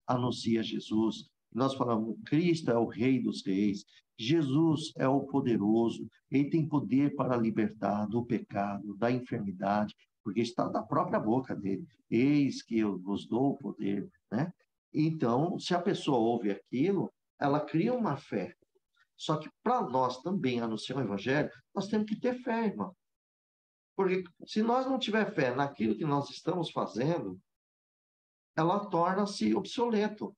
anuncia Jesus, nós falamos, Cristo é o Rei dos Reis, Jesus é o poderoso, ele tem poder para libertar do pecado, da enfermidade, porque está da própria boca dele. Eis que eu vos dou o poder, né? Então, se a pessoa ouve aquilo, ela cria uma fé. Só que para nós também anunciar o evangelho, nós temos que ter fé, irmão. Porque se nós não tiver fé naquilo que nós estamos fazendo, ela torna-se obsoleto.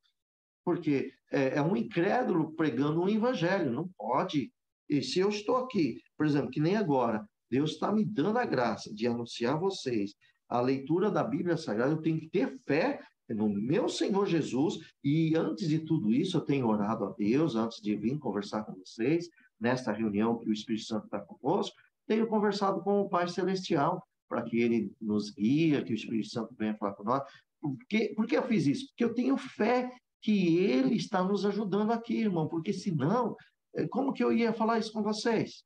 Porque é um incrédulo pregando um evangelho, não pode. E se eu estou aqui, por exemplo, que nem agora, Deus está me dando a graça de anunciar a vocês a leitura da Bíblia Sagrada, eu tenho que ter fé no meu Senhor Jesus, e antes de tudo isso, eu tenho orado a Deus, antes de vir conversar com vocês, nesta reunião que o Espírito Santo está conosco, tenho conversado com o Pai Celestial, para que Ele nos guie, que o Espírito Santo venha falar com nós. Por que eu fiz isso? Porque eu tenho fé que Ele está nos ajudando aqui, irmão, porque senão, como que eu ia falar isso com vocês?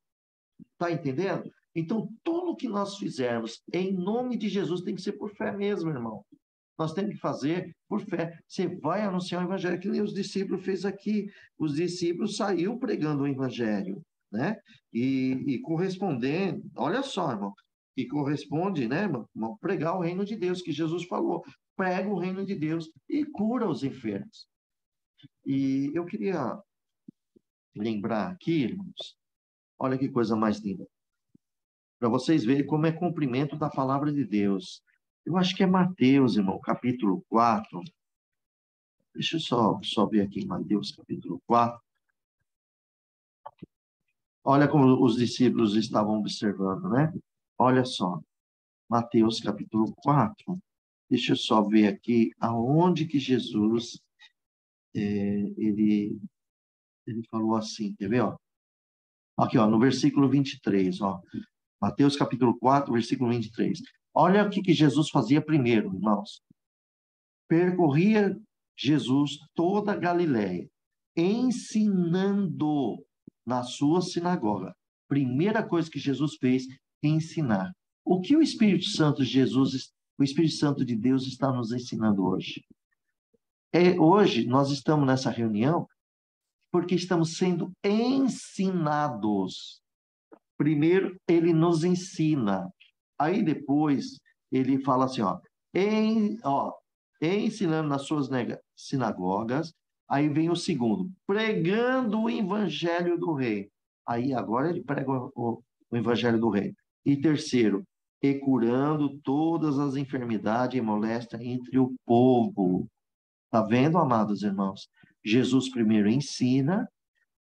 Está entendendo? Então, tudo que nós fizermos em nome de Jesus tem que ser por fé mesmo, irmão. Nós temos que fazer por fé. Você vai anunciar o evangelho, que nem os discípulos fez aqui. Os discípulos saíram pregando o evangelho, né? E correspondendo, olha só, irmão, e corresponde, né, irmão, pregar o reino de Deus, que Jesus falou. Prega o reino de Deus e cura os enfermos. E eu queria lembrar aqui, irmãos, olha que coisa mais linda, para vocês verem como é cumprimento da palavra de Deus. Eu acho que é Mateus, irmão, capítulo 4. Deixa eu só ver aqui, Mateus, capítulo 4. Olha como os discípulos estavam observando, né? Olha só, Mateus, capítulo 4. Deixa eu só ver aqui aonde que Jesus, ele falou assim, quer ver, ó? Aqui, ó, no versículo 23, ó. Mateus capítulo 4, versículo 23. Olha o que Jesus fazia primeiro, irmãos. Percorria Jesus toda a Galiléia, ensinando na sua sinagoga. Primeira coisa que Jesus fez, ensinar. O que o Espírito Santo de Jesus, o Espírito Santo de Deus está nos ensinando hoje? Hoje nós estamos nessa reunião porque estamos sendo ensinados. Primeiro, ele nos ensina. Aí depois, ele fala assim, ensinando nas suas sinagogas. Aí vem o segundo, pregando o evangelho do rei. Aí agora ele prega o evangelho do rei. E terceiro, e curando todas as enfermidades e moléstias entre o povo. Tá vendo, amados irmãos? Jesus primeiro ensina,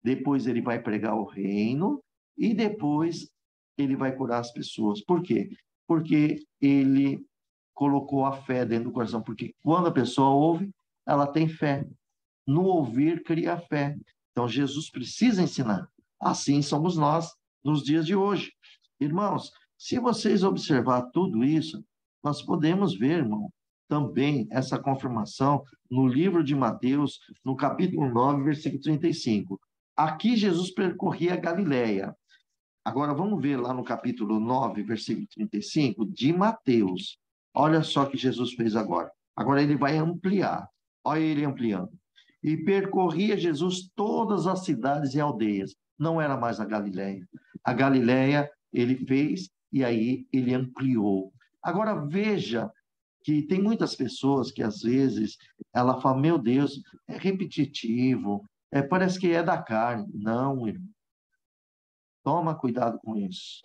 depois ele vai pregar o reino, e depois ele vai curar as pessoas. Por quê? porque ele colocou a fé dentro do coração. Porque quando a pessoa ouve, ela tem fé. No ouvir, cria fé. Então, Jesus precisa ensinar. Assim somos nós nos dias de hoje. Irmãos, se vocês observar tudo isso, nós podemos ver, irmão, também essa confirmação no livro de Mateus, no capítulo 9, versículo 35. Aqui Jesus percorria a Galileia. Agora vamos ver lá no capítulo 9, versículo 35 de Mateus. Olha só o que Jesus fez agora. Agora ele vai ampliar. Olha ele ampliando. E percorria Jesus todas as cidades e aldeias. Não era mais a Galileia. A Galileia ele fez e aí ele ampliou. Agora veja que tem muitas pessoas que às vezes ela fala, meu Deus, é repetitivo, parece que é da carne. Não, irmão. Toma cuidado com isso.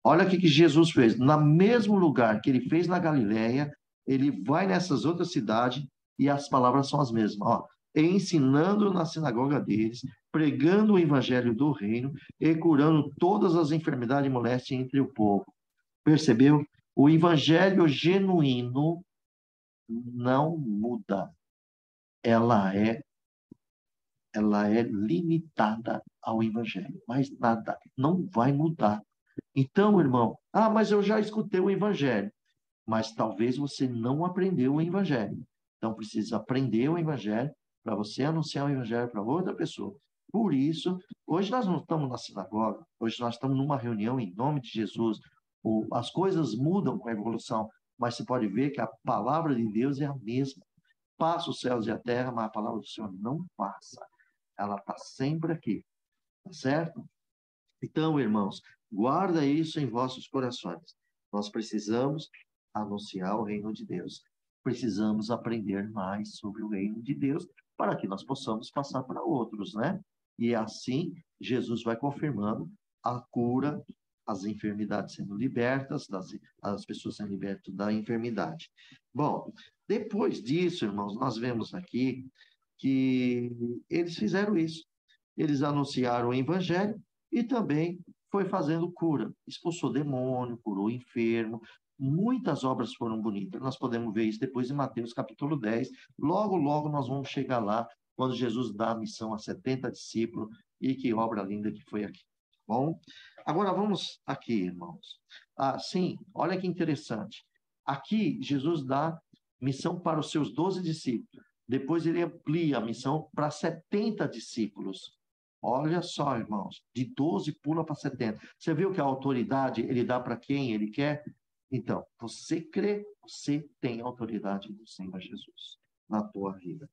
Olha o que Jesus fez. No mesmo lugar que ele fez na Galileia, ele vai nessas outras cidades e as palavras são as mesmas. Ó, ensinando na sinagoga deles, pregando o evangelho do reino e curando todas as enfermidades e moléstias entre o povo. Percebeu? O evangelho genuíno não muda. Ela é limitada ao evangelho, mas nada, não vai mudar. Então, irmão, mas eu já escutei o evangelho, mas talvez você não aprendeu o evangelho. Então, precisa aprender o evangelho para você anunciar o evangelho para outra pessoa. Por isso, hoje nós não estamos na sinagoga, hoje nós estamos numa reunião em nome de Jesus. As coisas mudam com a evolução, mas você pode ver que a palavra de Deus é a mesma. Passa os céus e a terra, mas a palavra do Senhor não passa. Ela está sempre aqui, tá certo? Então, irmãos, guarda isso em vossos corações. Nós precisamos anunciar o reino de Deus. Precisamos aprender mais sobre o reino de Deus para que nós possamos passar para outros, né? E assim, Jesus vai confirmando a cura, as enfermidades sendo libertas, as pessoas sendo libertas da enfermidade. Bom, depois disso, irmãos, nós vemos aqui que eles fizeram isso. Eles anunciaram o evangelho e também foi fazendo cura. Expulsou demônio, curou enfermo. Muitas obras foram bonitas. Nós podemos ver isso depois em Mateus capítulo 10. Logo, logo nós vamos chegar lá, quando Jesus dá a missão a 70 discípulos. E que obra linda que foi aqui. Bom, agora vamos aqui, irmãos. Sim, olha que interessante. Aqui, Jesus dá missão para os seus 12 discípulos. Depois ele amplia a missão para 70 discípulos. Olha só, irmãos, de 12 pula para 70. Você viu que a autoridade ele dá para quem ele quer? Então, você crê, você tem a autoridade do Senhor Jesus na tua vida.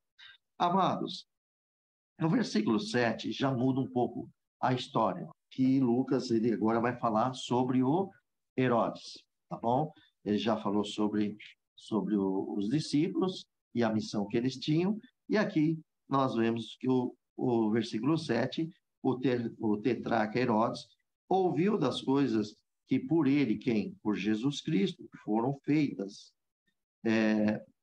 Amados, no versículo 7 já muda um pouco a história, que Lucas ele agora vai falar sobre o Herodes, tá bom? Ele já falou sobre os discípulos e a missão que eles tinham, e aqui nós vemos que o versículo 7, o tetrarca Herodes ouviu das coisas que por ele, quem? Por Jesus Cristo, foram feitas.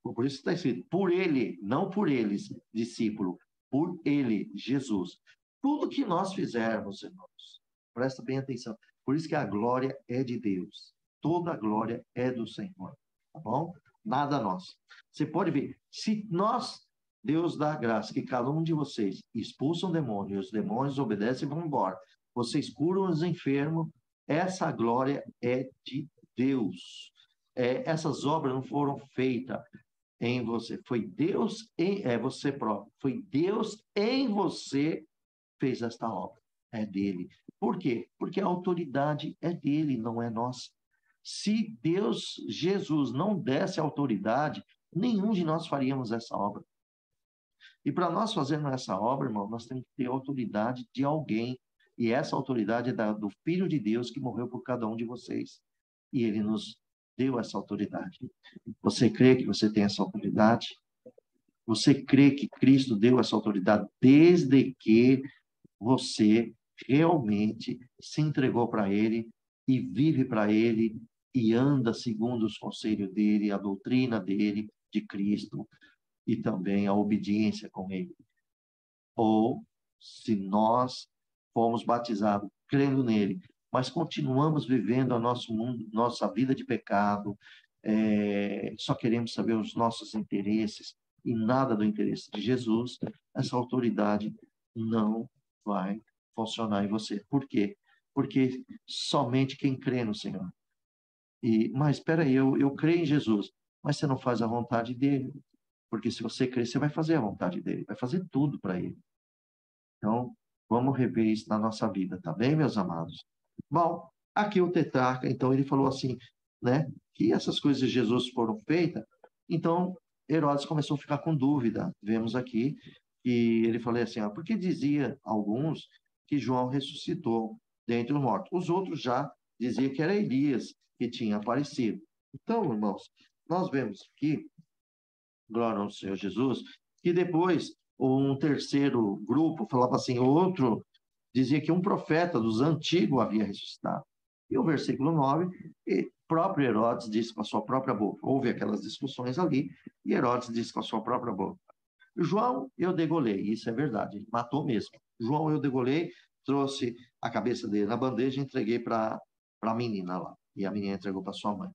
Por isso está escrito, por ele, não por eles, discípulo, por ele, Jesus. Tudo que nós fizermos, irmãos, presta bem atenção, por isso que a glória é de Deus. Toda a glória é do Senhor, tá bom? Nada nosso. Você pode ver, se nós, Deus dá a graça que cada um de vocês expulsam demônio, e os demônios obedecem e vão embora. Vocês curam os enfermos, essa glória é de Deus. Essas obras não foram feitas em você. Foi Deus você próprio. Foi Deus em você fez esta obra. É dele. Por quê? Porque a autoridade é dele, não é nossa. Se Deus, Jesus, não desse autoridade, nenhum de nós faríamos essa obra. E para nós fazermos essa obra, irmão, nós temos que ter autoridade de alguém. E essa autoridade é do Filho de Deus que morreu por cada um de vocês. E ele nos deu essa autoridade. Você crê que você tem essa autoridade? Você crê que Cristo deu essa autoridade desde que você realmente se entregou para Ele e vive para Ele e anda segundo os conselhos dele, a doutrina dele, de Cristo e também a obediência com Ele? Ou se nós fomos batizados crendo nele, mas continuamos vivendo a nosso mundo, nossa vida de pecado, só queremos saber os nossos interesses e nada do interesse de Jesus, essa autoridade não vai funcionar em você. Por quê? Porque somente quem crê no Senhor. Mas espera aí, eu creio em Jesus, mas você não faz a vontade dele. Porque se você crer, você vai fazer a vontade dele, vai fazer tudo para ele. Então, vamos rever isso na nossa vida, tá bem, meus amados? Bom, aqui o tetrarca, então, ele falou assim, né, que essas coisas de Jesus foram feitas, então Herodes começou a ficar com dúvida. Vemos aqui que ele falou assim, porque dizia alguns que João ressuscitou dentre os mortos. Os outros já diziam que era Elias que tinha aparecido. Então, irmãos, nós vemos aqui, glória ao Senhor Jesus, que depois um terceiro grupo falava assim, outro dizia que um profeta dos antigos havia ressuscitado. E o versículo 9, próprio Herodes disse com a sua própria boca, houve aquelas discussões ali, e Herodes disse com a sua própria boca, João eu degolei, isso é verdade, ele matou mesmo. João eu degolei, trouxe a cabeça dele na bandeja e entreguei para a menina lá, e a menina entregou para sua mãe.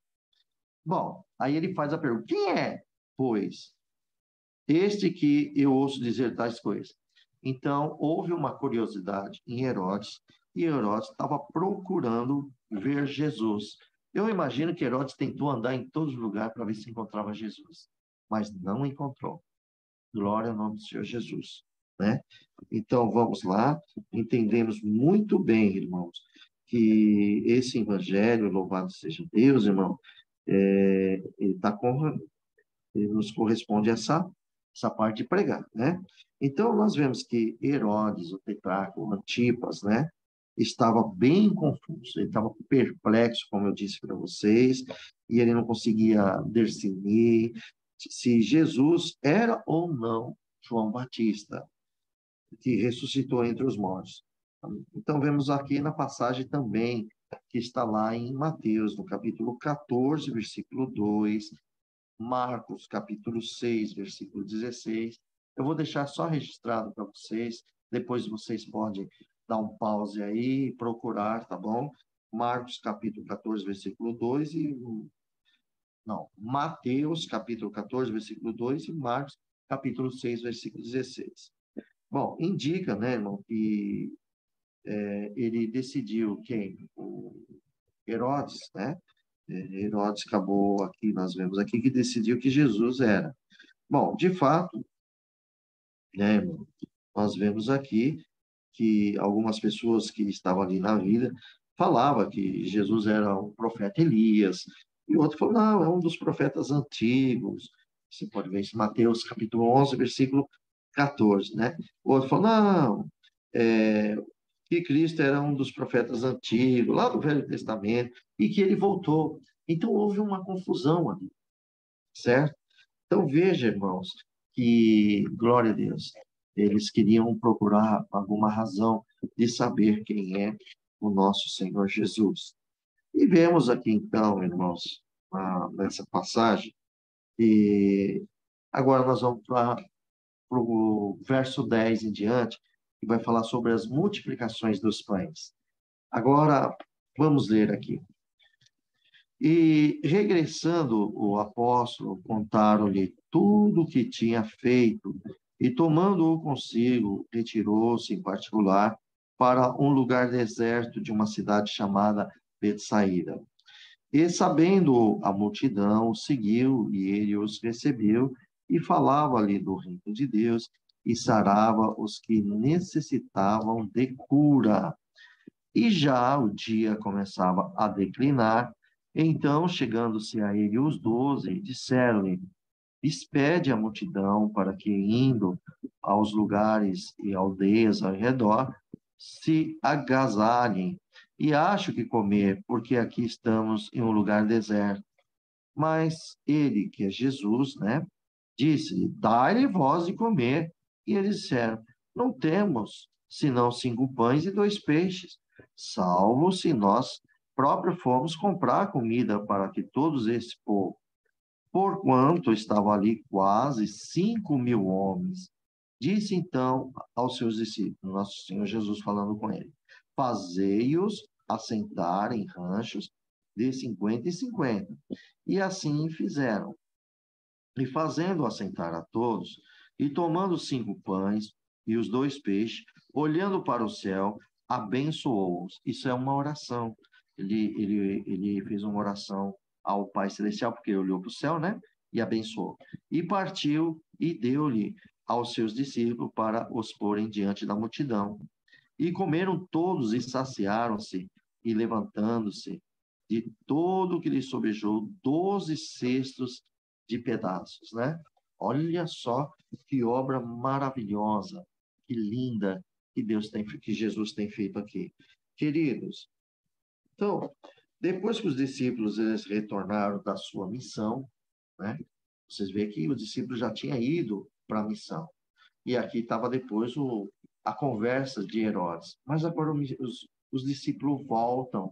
Bom, aí ele faz a pergunta, quem é, pois, este que eu ouço dizer tais coisas? Então, houve uma curiosidade em Herodes, e Herodes estava procurando ver Jesus. Eu imagino que Herodes tentou andar em todos os lugares para ver se encontrava Jesus, mas não encontrou. Glória ao nome do Senhor Jesus, né? Então, vamos lá, entendemos muito bem, irmãos, que esse evangelho, louvado seja Deus, irmão, ele nos corresponde a essa parte de pregar, né? Então, nós vemos que Herodes, o tetrarca, o Antipas, né? Estava bem confuso, ele estava perplexo, como eu disse para vocês, e ele não conseguia discernir se Jesus era ou não João Batista, que ressuscitou entre os mortos. Então, vemos aqui na passagem também, que está lá em Mateus, no capítulo 14, versículo 2, Marcos, capítulo 6, versículo 16. Eu vou deixar só registrado para vocês, depois vocês podem dar um pause aí e procurar, tá bom? Marcos, capítulo 14, versículo 2 e... Não, Mateus, capítulo 14, versículo 2 e Marcos, capítulo 6, versículo 16. Bom, indica, né, irmão, que ele decidiu quem? O Herodes, né? Herodes acabou aqui, nós vemos aqui, que decidiu que Jesus era. Bom, de fato, né, irmão, nós vemos aqui que algumas pessoas que estavam ali na vida falavam que Jesus era o profeta Elias, e o outro falou, não, é um dos profetas antigos. Você pode ver isso em Mateus capítulo 11, versículo 14, né? O outro falou, não, que Cristo era um dos profetas antigos, lá do Velho Testamento, e que ele voltou. Então houve uma confusão ali, certo? Então veja, irmãos, que, glória a Deus, eles queriam procurar alguma razão de saber quem é o nosso Senhor Jesus. E vemos aqui então, irmãos, nessa passagem, e agora nós vamos para o verso 10 em diante, que vai falar sobre as multiplicações dos pães. Agora, vamos ler aqui. E, regressando o apóstolo, contaram-lhe tudo o que tinha feito, e, tomando-o consigo, retirou-se em particular para um lugar deserto de uma cidade chamada Betsaída. E, sabendo a multidão, seguiu, e ele os recebeu, e falava-lhe do reino de Deus, e sarava os que necessitavam de cura. E já o dia começava a declinar, então, chegando-se a ele os 12, disseram-lhe, despede a multidão para que, indo aos lugares e aldeias ao redor, se agasalhem, e acho que comer, porque aqui estamos em um lugar deserto. Mas ele, que é Jesus, né, disse-lhe, dai-lhe vós de comer. E eles disseram, não temos, senão 5 pães e 2 peixes, salvo se nós próprios fomos comprar comida para que todos esse povo, porquanto estavam ali quase 5.000 homens. Disse então aos seus discípulos, nosso Senhor Jesus falando com ele, fazei-os assentar em ranchos de 50 e 50. E assim fizeram. E fazendo assentar a todos, e tomando 5 pães e os 2 peixes, olhando para o céu, abençoou-os. Isso é uma oração. Ele fez uma oração ao Pai Celestial, porque ele olhou para o céu, né? E abençoou. E partiu e deu-lhe aos seus discípulos para os porem diante da multidão. E comeram todos e saciaram-se, e levantando-se de todo o que lhes sobejou, 12 cestos de pedaços, né? Olha só que obra maravilhosa, que linda que Jesus tem feito aqui. Queridos, então, depois que os discípulos eles retornaram da sua missão, né? Vocês veem que os discípulos já tinham ido para a missão. E aqui estava depois a conversa de Herodes. Mas agora os discípulos voltam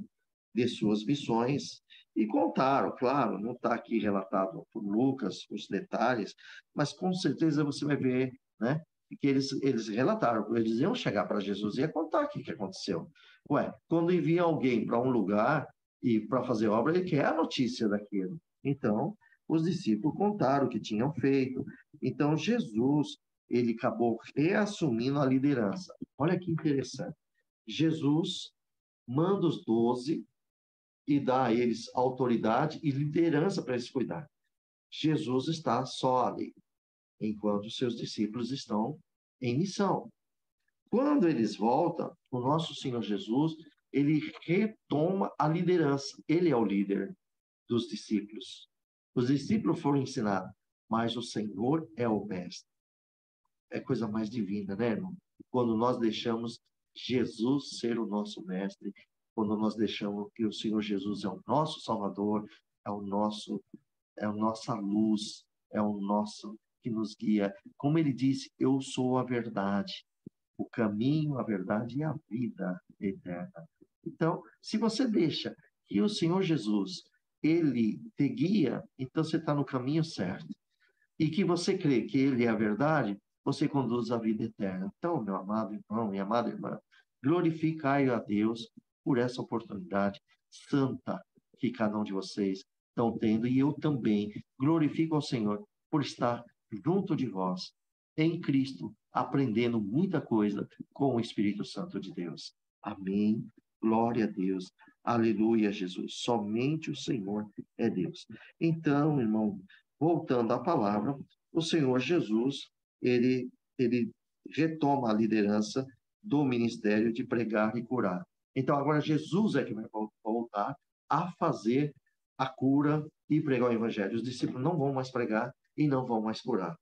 de suas missões e contaram, claro, não está aqui relatado por Lucas os detalhes, mas com certeza você vai ver, né? Que eles relataram, eles iam chegar para Jesus e ia contar o que aconteceu. Ué, quando envia alguém para um lugar e para fazer obra, ele quer a notícia daquilo. Então, os discípulos contaram o que tinham feito. Então, Jesus, ele acabou reassumindo a liderança. Olha que interessante. Jesus manda os 12 e dá a eles autoridade e liderança para eles cuidar. Jesus está só ali, enquanto seus discípulos estão em missão. Quando eles voltam, o nosso Senhor Jesus, ele retoma a liderança. Ele é o líder dos discípulos. Os discípulos foram ensinados, mas o Senhor é o mestre. É coisa mais divina, né, irmão? Quando nós deixamos Jesus ser o nosso mestre, quando nós deixamos que o Senhor Jesus é o nosso Salvador, é a nossa luz, é o nosso que nos guia. Como ele disse, eu sou a verdade, o caminho, a verdade e a vida eterna. Então, se você deixa que o Senhor Jesus, ele te guia, então você está no caminho certo. E que você crê que ele é a verdade, você conduz a vida eterna. Então, meu amado irmão, minha amada irmã, glorificai a Deus por essa oportunidade santa que cada um de vocês estão tendo, e eu também glorifico ao Senhor por estar junto de vós, em Cristo, aprendendo muita coisa com o Espírito Santo de Deus. Amém. Glória a Deus. Aleluia, Jesus. Somente o Senhor é Deus. Então, irmão, voltando à palavra, o Senhor Jesus, ele retoma a liderança do ministério de pregar e curar. Então, agora Jesus é que vai voltar a fazer a cura e pregar o evangelho. Os discípulos não vão mais pregar e não vão mais curar,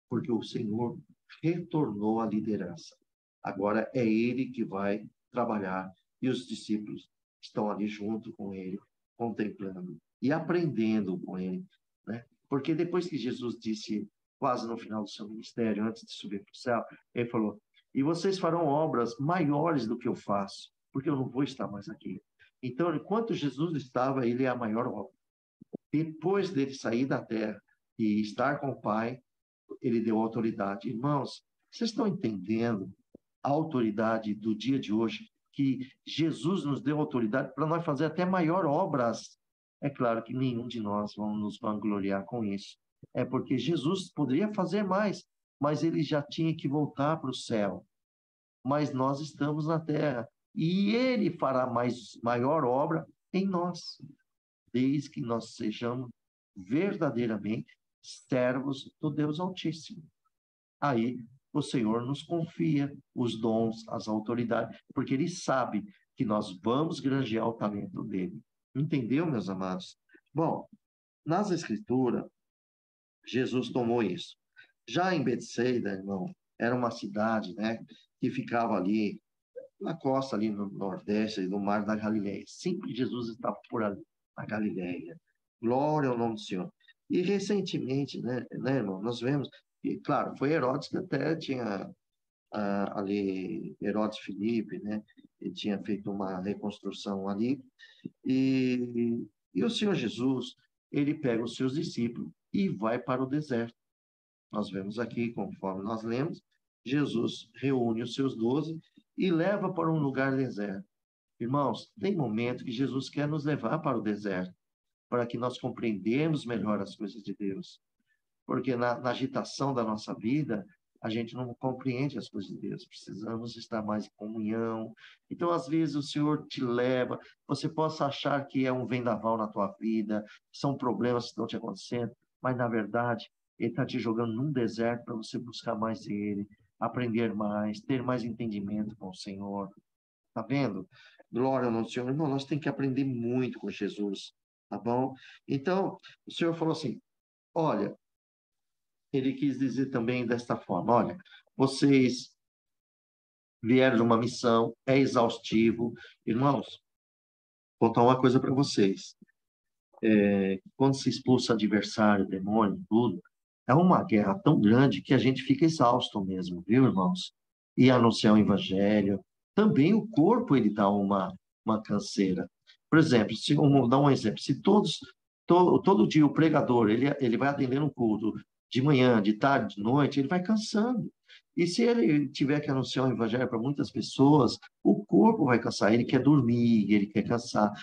porque o Senhor retornou a liderança. Agora é ele que vai trabalhar e os discípulos estão ali junto com ele, contemplando e aprendendo com ele, né? Porque depois que Jesus disse, quase no final do seu ministério, antes de subir para o céu, ele falou: e vocês farão obras maiores do que eu faço, porque eu não vou estar mais aqui. Então, enquanto Jesus estava, ele é a maior obra. Depois dele sair da terra e estar com o Pai, ele deu autoridade. Irmãos, vocês estão entendendo a autoridade do dia de hoje? Que Jesus nos deu autoridade para nós fazer até maior obras. É claro que nenhum de nós vamos nos vangloriar com isso. É porque Jesus poderia fazer mais, mas ele já tinha que voltar para o céu. Mas nós estamos na terra e ele fará maior obra em nós, desde que nós sejamos verdadeiramente servos do Deus Altíssimo. Aí o Senhor nos confia os dons, as autoridades, porque ele sabe que nós vamos granjear o talento dele. Entendeu, meus amados? Bom, nas Escrituras, Jesus tomou isso. Já em Betsaida, irmão, era uma cidade, né, que ficava ali na costa, ali no nordeste, no mar da Galileia. Sempre Jesus estava por ali, na Galileia. Glória ao nome do Senhor. E recentemente, né, irmão, nós vemos, e claro, foi Herodes que até tinha ali, Herodes Filipe, né, ele tinha feito uma reconstrução ali, e o Senhor Jesus, ele pega os seus discípulos e vai para o deserto. Nós vemos aqui, conforme nós lemos, Jesus reúne os seus 12 e leva para um lugar deserto. Irmãos, tem momento que Jesus quer nos levar para o deserto, para que nós compreendamos melhor as coisas de Deus. Porque na agitação da nossa vida, a gente não compreende as coisas de Deus. Precisamos estar mais em comunhão. Então, às vezes, o Senhor te leva, você possa achar que é um vendaval na tua vida, são problemas que estão te acontecendo, mas, na verdade, Ele está te jogando num deserto para você buscar mais dele, aprender mais, ter mais entendimento com o Senhor. Tá vendo? Glória ao nosso Senhor. Irmão, nós temos que aprender muito com Jesus, tá bom? Então, o Senhor falou assim, olha, ele quis dizer também desta forma, olha, vocês vieram de uma missão, é exaustivo. Irmãos, vou contar uma coisa para vocês. Quando se expulsa adversário, demônio, tudo, é uma guerra tão grande que a gente fica exausto mesmo, viu, irmãos? E anunciar o evangelho. Também o corpo, ele dá uma canseira. Por exemplo, vamos dar um exemplo. Se todo dia o pregador, ele vai atender um culto de manhã, de tarde, de noite, ele vai cansando. E se ele tiver que anunciar o evangelho para muitas pessoas, o corpo vai cansar. Ele quer dormir, ele quer cansar,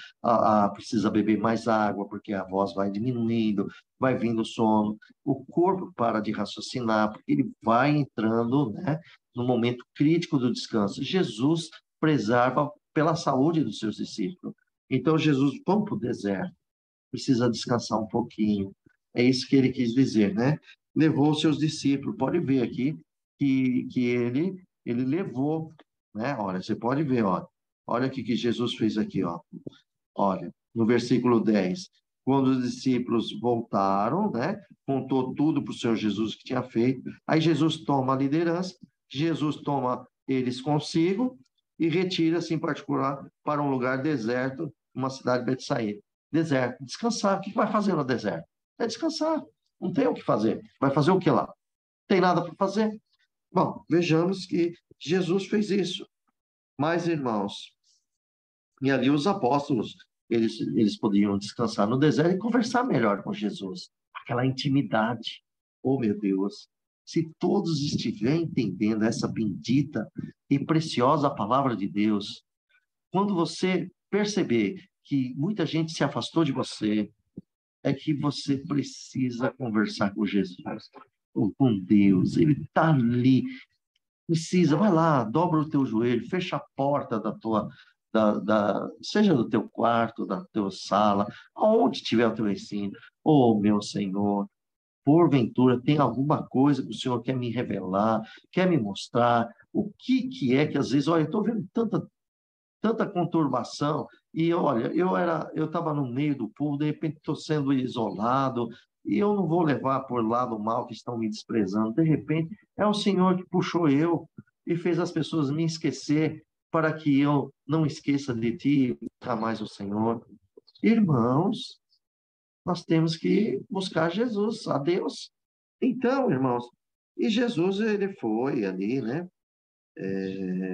precisa beber mais água, porque a voz vai diminuindo, vai vindo o sono. O corpo para de raciocinar, porque ele vai entrando, né, no momento crítico do descanso. Jesus preserva pela saúde dos seus discípulos. Então, Jesus, vamos para o deserto, precisa descansar um pouquinho. É isso que ele quis dizer, né? Levou os seus discípulos. Pode ver aqui que ele levou, né? Olha, você pode ver, ó. Olha o que Jesus fez aqui, ó. Olha, no versículo 10. Quando os discípulos voltaram, né? Contou tudo para o Senhor Jesus que tinha feito. Aí Jesus toma a liderança, Jesus toma eles consigo e retira-se em particular para um lugar deserto, uma cidade de Betsaída. Deserto, descansar. O que vai fazer no deserto? É descansar. Não tem o que fazer. Vai fazer o que lá? Não tem nada para fazer. Bom, vejamos que Jesus fez isso. Mas, irmãos, e ali os apóstolos, eles podiam descansar no deserto e conversar melhor com Jesus. Aquela intimidade. Oh, meu Deus! Se todos estiverem entendendo essa bendita e preciosa palavra de Deus, quando você perceber que muita gente se afastou de você, é que você precisa conversar com Jesus, ou com Deus. Ele está ali. Precisa, vai lá, dobra o teu joelho, fecha a porta da tua, seja do teu quarto, da tua sala, aonde tiver o teu ensino. Oh, meu Senhor, porventura tem alguma coisa que o Senhor quer me revelar, quer me mostrar, o que é que às vezes, olha, eu estou vendo tanta conturbação, e olha, eu estava no meio do povo, de repente estou sendo isolado, e eu não vou levar por lado mal que estão me desprezando. De repente, é o Senhor que puxou eu e fez as pessoas me esquecer, para que eu não esqueça de ti, nunca mais o Senhor. Irmãos, nós temos que buscar Jesus, a Deus. Então, irmãos, e Jesus, ele foi ali, né?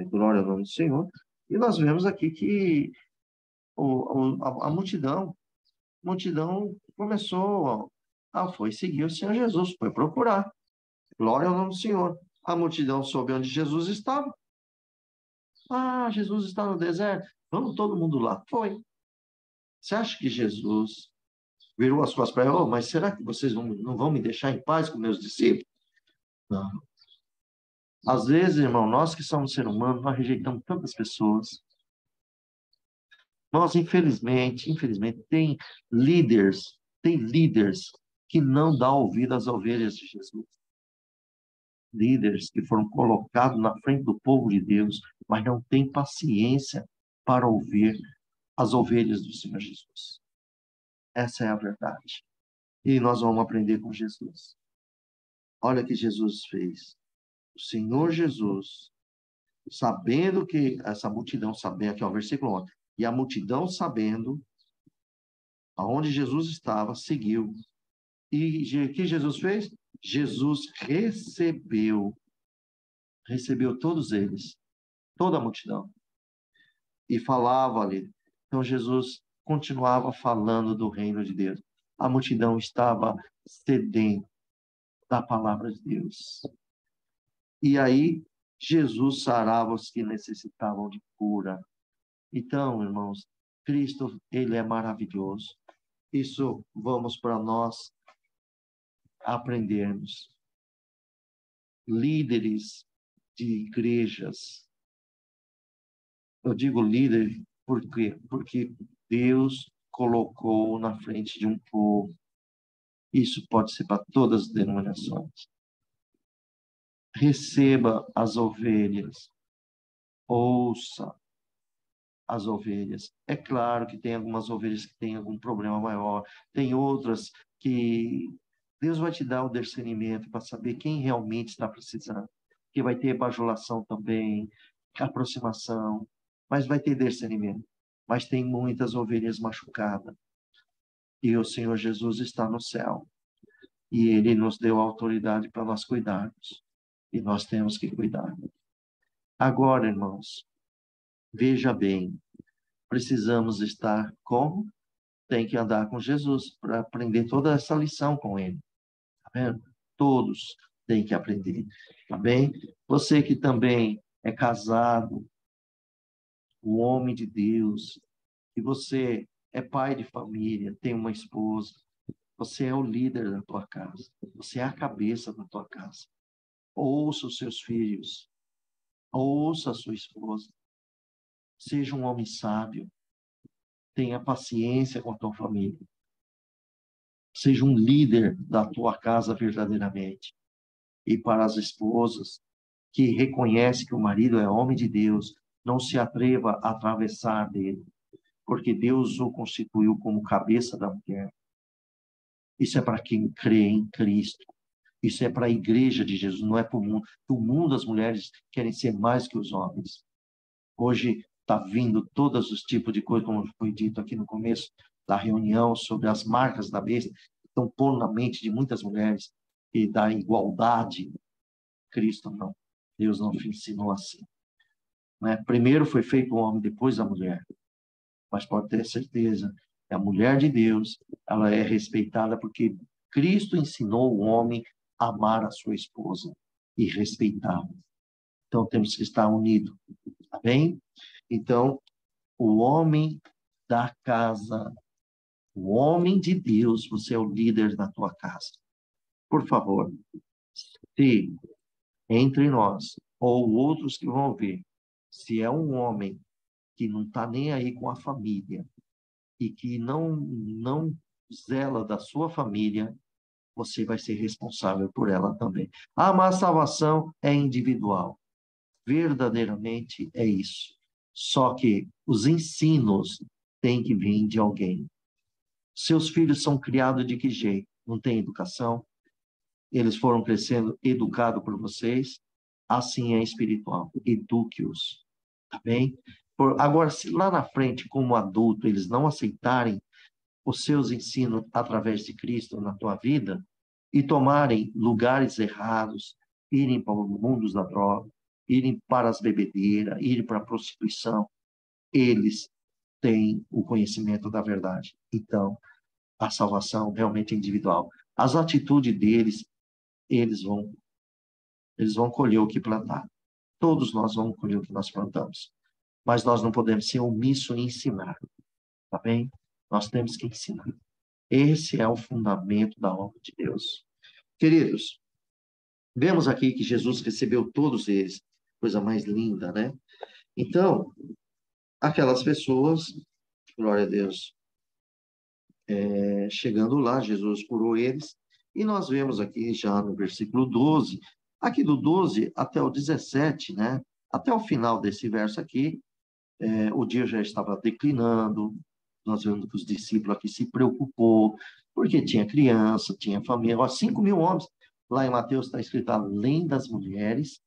Glória ao nome do Senhor. E nós vemos aqui que a multidão começou, foi seguir o Senhor Jesus, foi procurar. Glória ao nome do Senhor. A multidão soube onde Jesus estava. Jesus está no deserto. Vamos todo mundo lá. Foi. Você acha que Jesus virou as costas para ele? Oh, mas será que vocês não vão me deixar em paz com meus discípulos? Não. Às vezes, irmão, nós que somos seres humanos, nós rejeitamos tantas pessoas. Nós, infelizmente, tem líderes que não dão ouvido às ovelhas de Jesus. Líderes que foram colocados na frente do povo de Deus, mas não têm paciência para ouvir as ovelhas do Senhor Jesus. Essa é a verdade. E nós vamos aprender com Jesus. Olha o que Jesus fez. O Senhor Jesus, sabendo que essa multidão, sabendo, aqui é o versículo 11, e a multidão sabendo aonde Jesus estava, seguiu. E o que Jesus fez? Jesus recebeu todos eles, toda a multidão, e falava ali. Então Jesus continuava falando do reino de Deus. A multidão estava sedenta da palavra de Deus. E aí Jesus sarava os que necessitavam de cura. Então, irmãos, Cristo, ele é maravilhoso. Isso vamos para nós aprendermos. Líderes de igrejas. Eu digo líder por quê? Porque Deus colocou na frente de um povo. Isso pode ser para todas as denominações. Receba as ovelhas. Ouça as ovelhas. É claro que tem algumas ovelhas que têm algum problema maior. Tem outras que Deus vai te dar o discernimento para saber quem realmente está precisando. Porque vai ter bajulação também, aproximação, mas vai ter discernimento. Mas tem muitas ovelhas machucadas. E o Senhor Jesus está no céu. E Ele nos deu autoridade para nós cuidarmos. E nós temos que cuidar. Agora, irmãos, veja bem, precisamos estar como? Tem que andar com Jesus para aprender toda essa lição com Ele. Tá vendo? Todos têm que aprender. Tá bem? Você que também é casado, o homem de Deus, e você é pai de família, tem uma esposa, você é o líder da tua casa, você é a cabeça da tua casa. Ouça os seus filhos, ouça a sua esposa, seja um homem sábio, tenha paciência com a tua família, seja um líder da tua casa verdadeiramente. E para as esposas que reconhecem que o marido é homem de Deus, não se atreva a atravessar dele, porque Deus o constituiu como cabeça da mulher. Isso é para quem crê em Cristo. Isso é para a igreja de Jesus, não é para o mundo. O mundo, as mulheres querem ser mais que os homens. Hoje está vindo todos os tipos de coisas, como foi dito aqui no começo da reunião, sobre as marcas da besta, estão pondo na mente de muitas mulheres e da igualdade. Cristo não. Deus não ensinou assim. Né? Primeiro foi feito o homem, depois a mulher. Mas pode ter certeza que a mulher de Deus, ela é respeitada porque Cristo ensinou o homem a amar a sua esposa e respeitá-la. Então temos que estar unidos, tá bem? Então, o homem da casa, o homem de Deus, você é o líder da tua casa. Por favor, se entre nós ou outros que vão ver, se é um homem que não está nem aí com a família e que não zela da sua família, você vai ser responsável por ela também. Mas a salvação é individual. Verdadeiramente é isso. Só que os ensinos têm que vir de alguém. Seus filhos são criados de que jeito? Não tem educação? Eles foram crescendo educados por vocês? Assim é espiritual. Eduque-os. Tá bem? Agora, se lá na frente, como adulto, eles não aceitarem os seus ensinos através de Cristo na tua vida e tomarem lugares errados, irem para o mundo da droga, irem para as bebedeiras, irem para a prostituição, eles têm o conhecimento da verdade. Então, a salvação realmente é individual. As atitudes deles, eles vão colher o que plantar. Todos nós vamos colher o que nós plantamos. Mas nós não podemos ser omissos em ensinar. Tá bem? Nós temos que ensinar. Esse é o fundamento da obra de Deus. Queridos, vemos aqui que Jesus recebeu todos eles. Coisa mais linda, né? Então, aquelas pessoas, glória a Deus, chegando lá, Jesus curou eles. E nós vemos aqui já no versículo 12, aqui do 12 até o 17, né? Até o final desse verso aqui, o dia já estava declinando. Nós vemos que os discípulos aqui se preocupou, porque tinha criança, tinha família, 5.000 homens. Lá em Mateus está escrito além das mulheres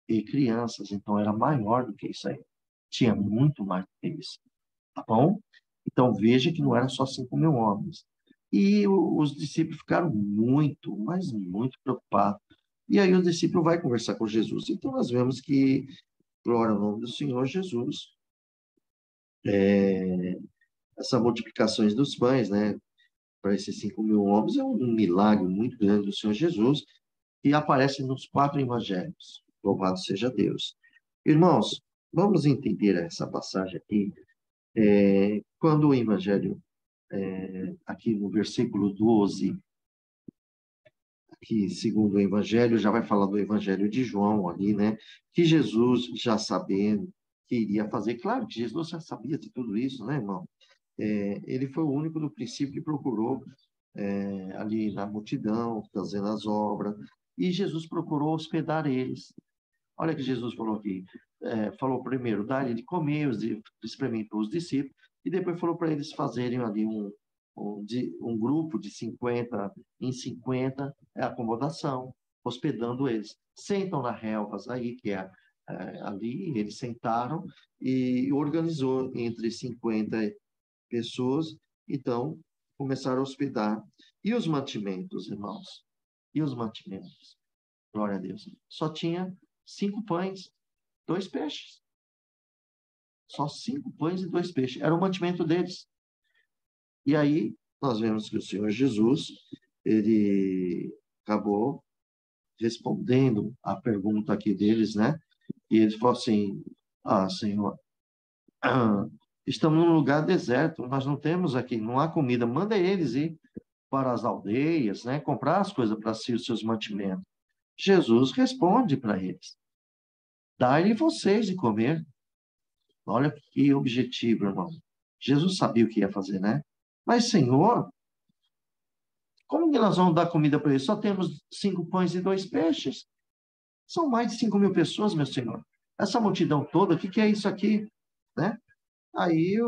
e crianças, então era maior do que isso aí. Tinha muito mais do que isso, tá bom? Então veja que não eram só 5.000 homens. E os discípulos ficaram muito, mas muito preocupados. E aí o discípulo vai conversar com Jesus. Então nós vemos que, glória ao nome do Senhor Jesus, essas multiplicações dos pães, né, para esses 5.000 homens, é um milagre muito grande do Senhor Jesus, e aparece nos 4 evangelhos. Louvado seja Deus. Irmãos, vamos entender essa passagem aqui, Quando o Evangelho, aqui no versículo 12, que segundo o Evangelho, já vai falar do Evangelho de João ali, né? Que Jesus, já sabendo que iria fazer, claro que Jesus já sabia de tudo isso, né, irmão? Ele foi o único no princípio que procurou ali na multidão, fazendo as obras, e Jesus procurou hospedar eles. Olha que Jesus falou aqui, falou primeiro, dá-lhe de comer, experimentou os discípulos, e depois falou para eles fazerem ali um grupo de 50 em 50, acomodação, hospedando eles. Sentam na relvas aí, que ali, eles sentaram e organizou entre 50 pessoas, então começaram a hospedar. E os mantimentos, irmãos? E os mantimentos? Glória a Deus. Só tinha 5 pães, 2 peixes. Só 5 pães e 2 peixes. Era o mantimento deles. E aí, nós vemos que o Senhor Jesus, ele acabou respondendo a pergunta aqui deles, né? E ele falou assim, Senhor, estamos num lugar deserto, nós não temos aqui, não há comida, manda eles ir para as aldeias, né? Comprar as coisas para si, os seus mantimentos. Jesus responde para eles, dai-lhe vocês de comer. Olha que objetivo, irmão. Jesus sabia o que ia fazer, né? Mas, Senhor, como que nós vamos dar comida para eles? Só temos 5 pães e 2 peixes. São mais de 5.000 pessoas, meu Senhor. Essa multidão toda, o que é isso aqui? Né? Aí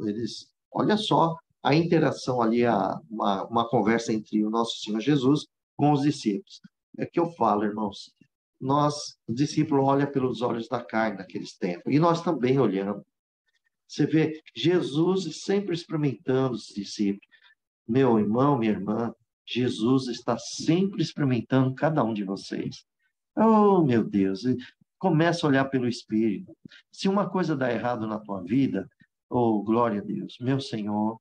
eles, olha só, a interação ali, uma conversa entre o nosso Senhor Jesus com os discípulos. É que eu falo, irmãos. Nós, o discípulo olha pelos olhos da carne naqueles tempos. E nós também olhamos. Você vê Jesus sempre experimentando os discípulos. Meu irmão, minha irmã, Jesus está sempre experimentando cada um de vocês. Oh, meu Deus, começa a olhar pelo Espírito. Se uma coisa dá errado na tua vida, oh, glória a Deus, meu Senhor,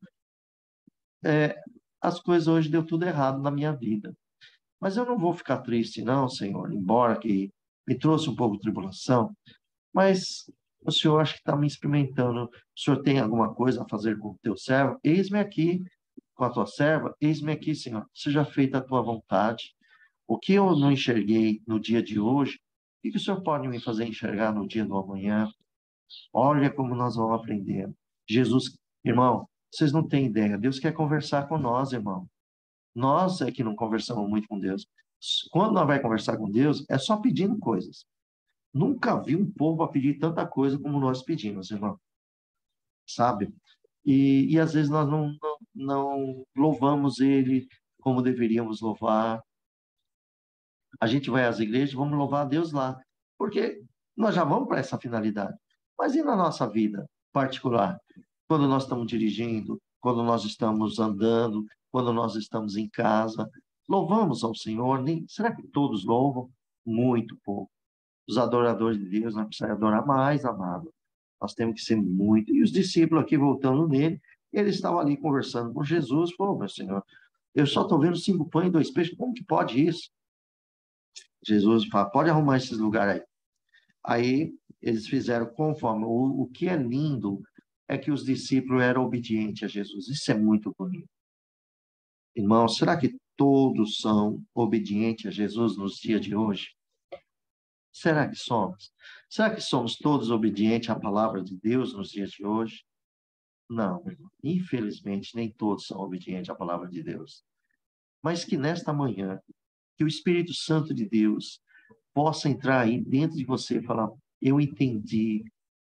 as coisas hoje deu tudo errado na minha vida. Mas eu não vou ficar triste, não, Senhor, embora que me trouxe um pouco de tribulação, mas o Senhor acho que está me experimentando. O Senhor tem alguma coisa a fazer com o teu servo? Eis-me aqui com a tua serva, eis-me aqui, Senhor, seja feita a tua vontade. O que eu não enxerguei no dia de hoje, o que o Senhor pode me fazer enxergar no dia do amanhã? Olha como nós vamos aprender. Jesus, irmão, vocês não têm ideia, Deus quer conversar com nós, irmão. Nós é que não conversamos muito com Deus. Quando nós vai conversar com Deus, é só pedindo coisas. Nunca vi um povo a pedir tanta coisa como nós pedimos, irmão. Sabe? E às vezes nós não louvamos Ele como deveríamos louvar. A gente vai às igrejas, vamos louvar a Deus lá, porque nós já vamos para essa finalidade. Mas e na nossa vida particular? Quando nós estamos dirigindo, quando nós estamos andando, quando nós estamos em casa, louvamos ao Senhor? Será que todos louvam? Muito pouco. Os adoradores de Deus, nós precisamos adorar mais, amado. Nós temos que ser muito. E os discípulos aqui voltando nele, eles estavam ali conversando com Jesus. Pô, meu Senhor, eu só estou vendo 5 pães e 2 peixes. Como que pode isso? Jesus fala, pode arrumar esses lugares aí. Aí eles fizeram conforme. O que é lindo é que os discípulos eram obedientes a Jesus. Isso é muito bonito. Irmão, será que todos são obedientes a Jesus nos dias de hoje? Será que somos? Será que somos todos obedientes à palavra de Deus nos dias de hoje? Não, irmão. Infelizmente, nem todos são obedientes à palavra de Deus. Mas que nesta manhã, que o Espírito Santo de Deus possa entrar aí dentro de você e falar, eu entendi.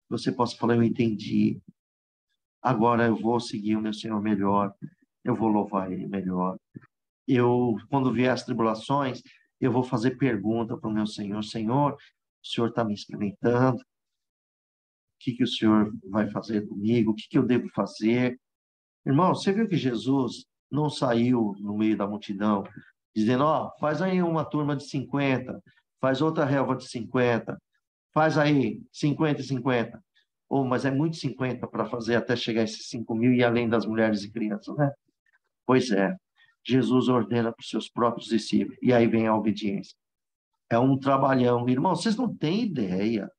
Você possa falar, eu entendi. Agora eu vou seguir o meu Senhor melhor. Eu vou louvar Ele melhor. Quando vier as tribulações, eu vou fazer pergunta para o meu Senhor. Senhor, o Senhor está me experimentando. O que o Senhor vai fazer comigo? O que eu devo fazer? Irmão, você viu que Jesus não saiu no meio da multidão dizendo, faz aí uma turma de 50, faz outra relva de 50, faz aí 50 e 50. Mas é muito 50 para fazer até chegar a esses 5.000 e além das mulheres e crianças, né? Pois é, Jesus ordena para os seus próprios discípulos e aí vem a obediência. É um trabalhão. Irmão, vocês não têm ideia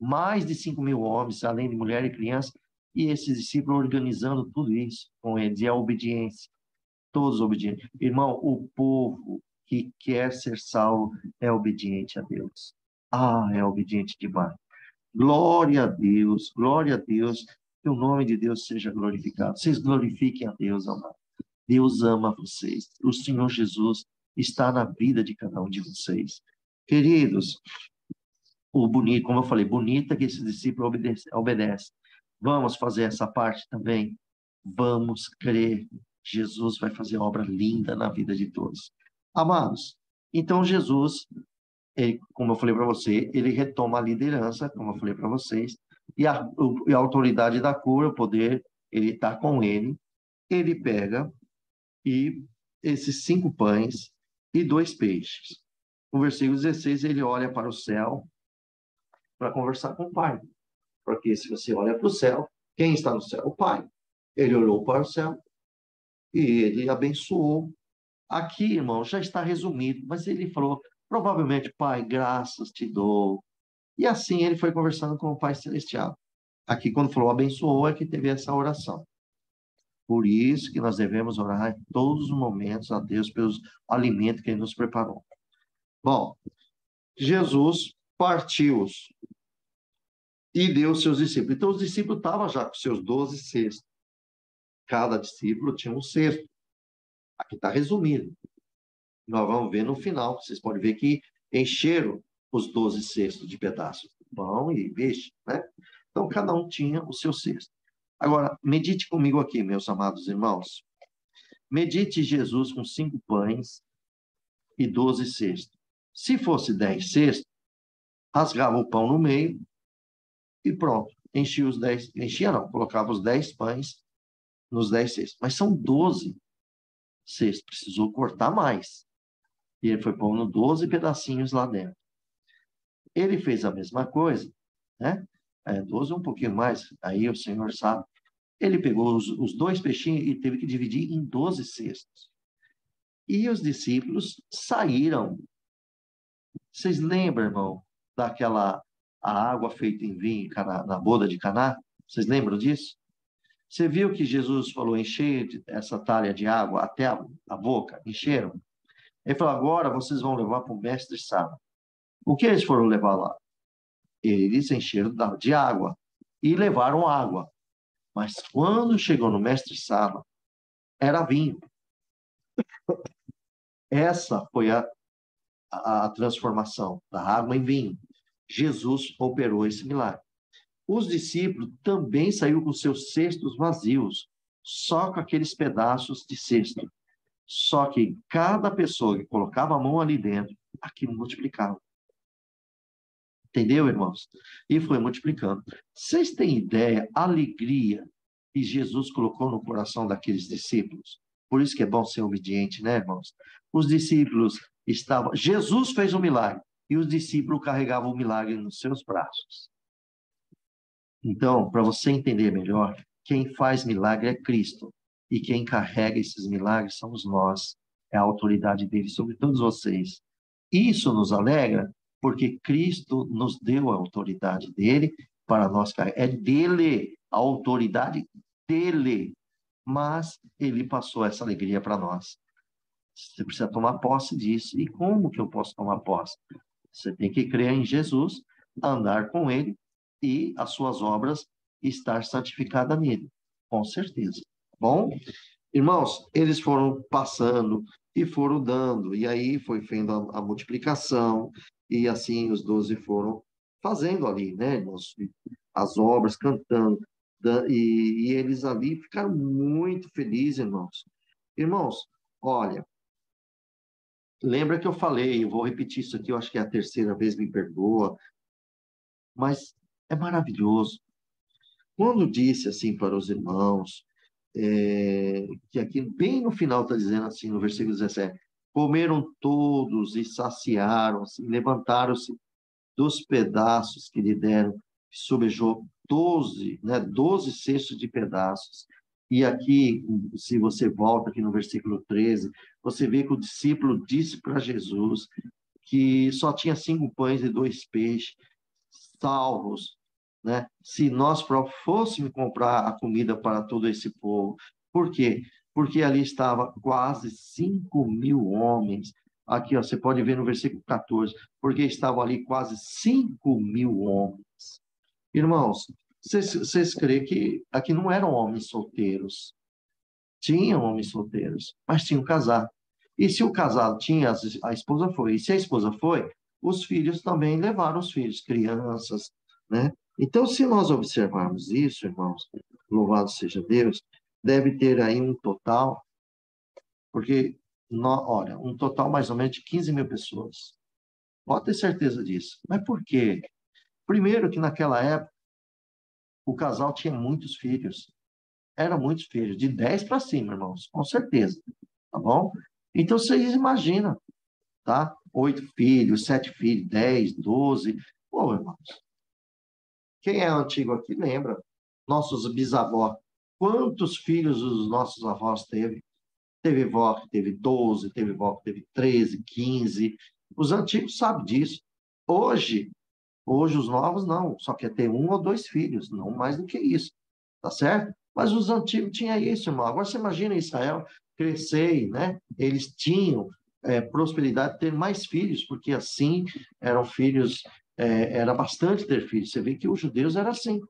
mais de 5.000 homens, além de mulher e criança, e esses discípulos organizando tudo isso com eles, e a obediência, todos obedientes. Irmão, o povo que quer ser salvo é obediente a Deus. É obediente demais. Glória a Deus, que o nome de Deus seja glorificado. Vocês glorifiquem a Deus, amado. Deus ama vocês. O Senhor Jesus está na vida de cada um de vocês. Queridos, como eu falei, bonita que esse discípulo obedece. Vamos fazer essa parte também. Vamos crer. Jesus vai fazer obra linda na vida de todos. Amados, então Jesus, como eu falei para você, ele retoma a liderança, como eu falei para vocês, e a autoridade da cura, o poder, ele está com ele. Ele pega e esses 5 pães e 2 peixes. No versículo 16, ele olha para o céu para conversar com o Pai. Porque se você olha para o céu, quem está no céu? O Pai. Ele olhou para o céu e ele abençoou. Aqui, irmão, já está resumido, mas ele falou, provavelmente, Pai, graças te dou. E assim ele foi conversando com o Pai Celestial. Aqui, quando falou abençoou, é que teve essa oração. Por isso que nós devemos orar em todos os momentos a Deus pelos alimentos que Ele nos preparou. Bom, Jesus partiu e deu aos seus discípulos. Então, os discípulos estavam já com seus 12 cestos. Cada discípulo tinha um cesto. Aqui está resumido. Nós vamos ver no final. Vocês podem ver que encheram os 12 cestos de pedaços. Pão e peixe, né? Então, cada um tinha o seu cesto. Agora, medite comigo aqui, meus amados irmãos. Medite Jesus com 5 pães e 12 cestos. Se fosse 10 cestos, rasgava o pão no meio e pronto. Enchia os 10. Enchia não, colocava os 10 pães nos 10 cestos. Mas são 12 cestos. Precisou cortar mais. E ele foi pondo 12 pedacinhos lá dentro. Ele fez a mesma coisa, né? 12 um pouquinho mais, aí o Senhor sabe. Ele pegou os 2 peixinhos e teve que dividir em 12 cestos. E os discípulos saíram. Vocês lembram, irmão, daquela a água feita em vinho na boda de Caná? Vocês lembram disso? Você viu que Jesus falou, encher essa talha de água até a boca? Encheram? Ele falou, agora vocês vão levar para o mestre Sala. O que eles foram levar lá? Eles encheram de água e levaram água. Mas quando chegou no mestre Sala, era vinho. Essa foi a transformação da água em vinho. Jesus operou esse milagre. Os discípulos também saíram com seus cestos vazios, só com aqueles pedaços de cesto. Só que cada pessoa que colocava a mão ali dentro, aquilo multiplicava. Entendeu, irmãos? E foi multiplicando. Vocês têm ideia, a alegria que Jesus colocou no coração daqueles discípulos? Por isso que é bom ser obediente, né, irmãos? Os discípulos estavam... Jesus fez um milagre e os discípulos carregavam o milagre nos seus braços. Então, para você entender melhor, quem faz milagre é Cristo. E quem carrega esses milagres somos nós. É a autoridade dele sobre todos vocês. Isso nos alegra porque Cristo nos deu a autoridade dele para nós carregar. É dele, a autoridade dele. Mas ele passou essa alegria para nós. Você precisa tomar posse disso. E como que eu posso tomar posse? Você tem que crer em Jesus, andar com ele e as suas obras estar santificada nele. Com certeza. Bom, irmãos, eles foram passando e foram dando. E aí foi vendo a multiplicação. E assim os 12 foram fazendo ali, né, irmãos? As obras, cantando. E eles ali ficaram muito felizes, irmãos. Irmãos, olha, lembra que eu falei, eu vou repetir isso aqui, eu acho que é a terceira vez, me perdoa, mas é maravilhoso. Quando disse assim para os irmãos, que aqui bem no final está dizendo assim, no versículo 17, comeram todos e saciaram-se, levantaram-se dos pedaços que lhe deram, sobejou 12, né, 12 cestos de pedaços. E aqui, se você volta aqui no versículo 13, você vê que o discípulo disse para Jesus que só tinha 5 pães e 2 peixes. salvos, né? Se nós fôssemos comprar a comida para todo esse povo. Por quê? Porque ali estava quase 5.000 homens. Aqui, ó, você pode ver no versículo 14, porque estavam ali quase 5.000 homens. Irmãos, vocês creem que aqui não eram homens solteiros? Tinham homens solteiros, mas tinham casado. E se o casado tinha, a esposa foi. E se a esposa foi, os filhos também levaram os filhos, crianças, né? Então, se nós observarmos isso, irmãos, louvado seja Deus, deve ter aí um total, porque, olha, um total mais ou menos de 15.000 pessoas. Pode ter certeza disso. Mas por quê? Primeiro que naquela época, o casal tinha muitos filhos. Eram muitos filhos, de 10 para cima, irmãos, com certeza. Tá bom? Então, vocês imaginam, tá? 8 filhos, 7 filhos, 10, 12. Pô, irmãos, quem é antigo aqui lembra? Nossos bisavós. Quantos filhos os nossos avós teve? Teve vó que teve 12, teve vó que teve 13, 15. Os antigos sabem disso. Hoje os novos não, só quer ter 1 ou 2 filhos, não mais do que isso. Tá certo? Mas os antigos tinham isso, irmão. Agora você imagina Israel crescer, né? Eles tinham prosperidade de ter mais filhos, porque assim eram filhos, era bastante ter filhos. Você vê que os judeus eram assim.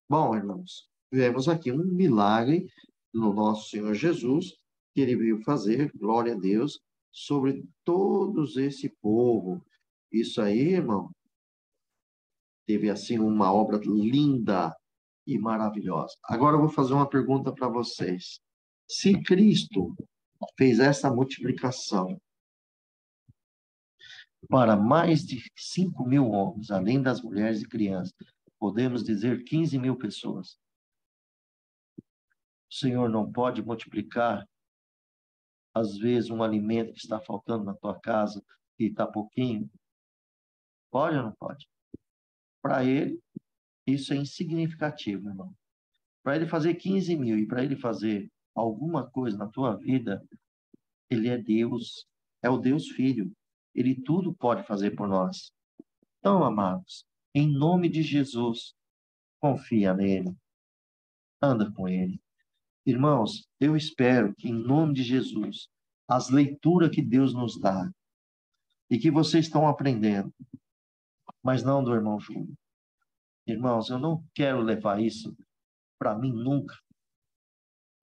Bom, irmãos, vemos aqui um milagre no nosso Senhor Jesus, que ele veio fazer, glória a Deus, sobre todos esse povo. Isso aí, irmão, teve assim uma obra linda e maravilhosa. Agora eu vou fazer uma pergunta para vocês. Se Cristo fez essa multiplicação para mais de 5.000 homens, além das mulheres e crianças, podemos dizer 15.000 pessoas, o Senhor não pode multiplicar, às vezes, um alimento que está faltando na tua casa e está pouquinho? Pode ou não pode? Para ele, isso é insignificativo, irmão. Para ele fazer 15.000 e para ele fazer alguma coisa na tua vida, ele é Deus, é o Deus Filho. Ele tudo pode fazer por nós. Então, amados, em nome de Jesus, confia nele, anda com ele. Irmãos, eu espero que, em nome de Jesus, as leituras que Deus nos dá e que vocês estão aprendendo, mas não do irmão Júlio. Irmãos, eu não quero levar isso para mim nunca,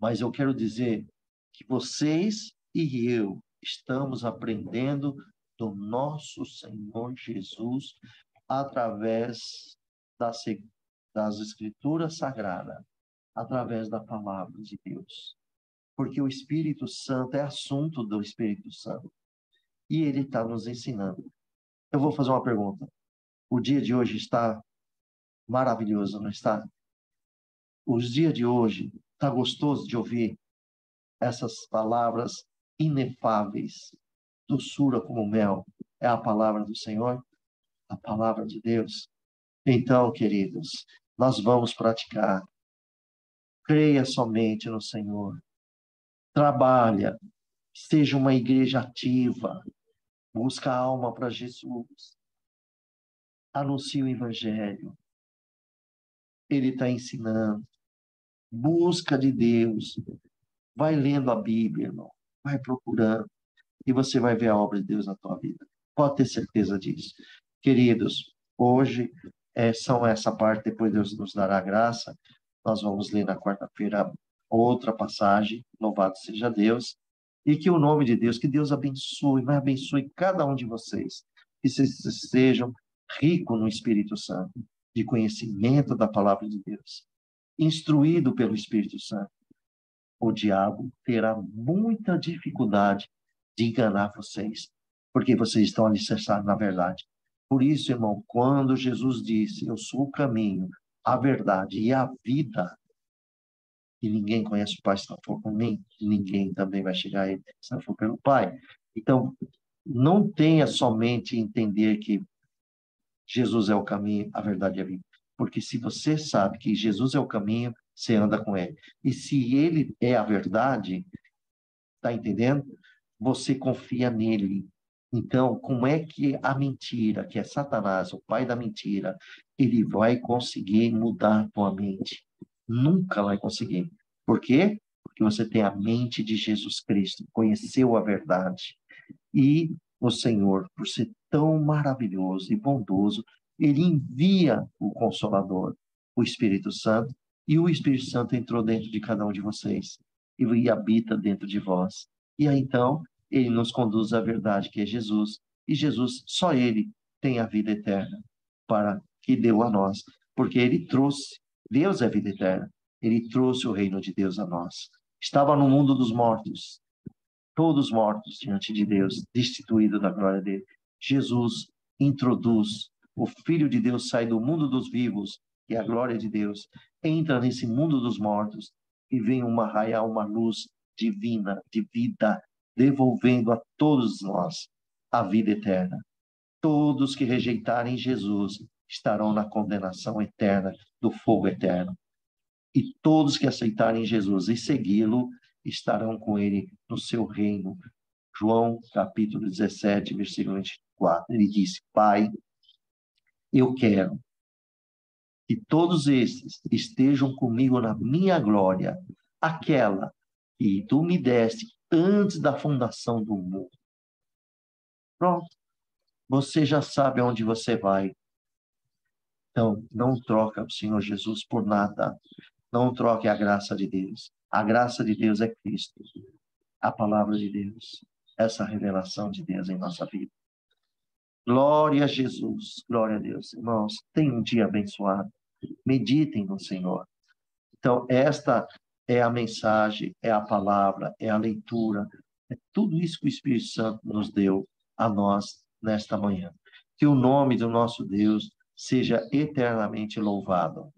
mas eu quero dizer que vocês e eu estamos aprendendo do nosso Senhor Jesus através das Escrituras Sagradas, através da palavra de Deus. Porque o Espírito Santo é assunto do Espírito Santo. E ele está nos ensinando. Eu vou fazer uma pergunta. O dia de hoje está maravilhoso, não está? Os dias de hoje está gostoso de ouvir essas palavras inefáveis, doçura como mel. É a palavra do Senhor, a palavra de Deus. Então, queridos, nós vamos praticar. Creia somente no Senhor. Trabalha. Seja uma igreja ativa. Busca a alma para Jesus. Anuncie o Evangelho. Ele está ensinando. Busca de Deus. Vai lendo a Bíblia, irmão. Vai procurando. E você vai ver a obra de Deus na tua vida. Pode ter certeza disso. Queridos, hoje são essa parte, depois Deus nos dará graça. Nós vamos ler na quarta-feira outra passagem, louvado seja Deus, e que o nome de Deus, que Deus abençoe, vai abençoe cada um de vocês, que vocês sejam ricos no Espírito Santo, de conhecimento da palavra de Deus, instruído pelo Espírito Santo. O diabo terá muita dificuldade de enganar vocês, porque vocês estão alicerçados na verdade. Por isso, irmão, quando Jesus disse, eu sou o caminho, a verdade e a vida, e ninguém conhece o Pai se não for por mim, ninguém também vai chegar a ele se não for pelo Pai. Então, não tenha somente entender que Jesus é o caminho, a verdade e a vida. Porque se você sabe que Jesus é o caminho, você anda com ele. E se ele é a verdade, tá entendendo? Você confia nele. Então, como é que a mentira, que é Satanás, o pai da mentira, ele vai conseguir mudar a tua mente. Nunca vai conseguir. Por quê? Porque você tem a mente de Jesus Cristo, conheceu a verdade. E o Senhor, por ser tão maravilhoso e bondoso, ele envia o Consolador, o Espírito Santo, e o Espírito Santo entrou dentro de cada um de vocês e habita dentro de vós. E aí, então, ele nos conduz à verdade, que é Jesus. E Jesus, só ele tem a vida eterna para que deu a nós, porque ele trouxe, Deus é a vida eterna, ele trouxe o reino de Deus a nós. Estava no mundo dos mortos, todos mortos diante de Deus, destituído da glória dele. Jesus introduz, o Filho de Deus sai do mundo dos vivos, que é a glória de Deus, entra nesse mundo dos mortos e vem raiar uma luz divina, de vida, devolvendo a todos nós a vida eterna. Todos que rejeitarem Jesus estarão na condenação eterna do fogo eterno. E todos que aceitarem Jesus e segui-lo estarão com ele no seu reino. João, capítulo 17, versículo 24. Ele disse: Pai, eu quero que todos estes estejam comigo na minha glória, aquela que tu me deste antes da fundação do mundo. Pronto. Você já sabe aonde você vai. Então, não troca o Senhor Jesus por nada. Não troque a graça de Deus. A graça de Deus é Cristo. A palavra de Deus. Essa revelação de Deus em nossa vida. Glória a Jesus. Glória a Deus. Irmãos, tenham um dia abençoado. Meditem no Senhor. Então, esta é a mensagem, é a palavra, é a leitura. É tudo isso que o Espírito Santo nos deu a nós nesta manhã. Que o nome do nosso Deus seja eternamente louvado.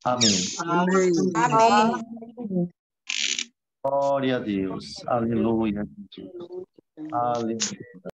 Amém. Amém. Amém. Glória a Deus. Aleluia. Aleluia.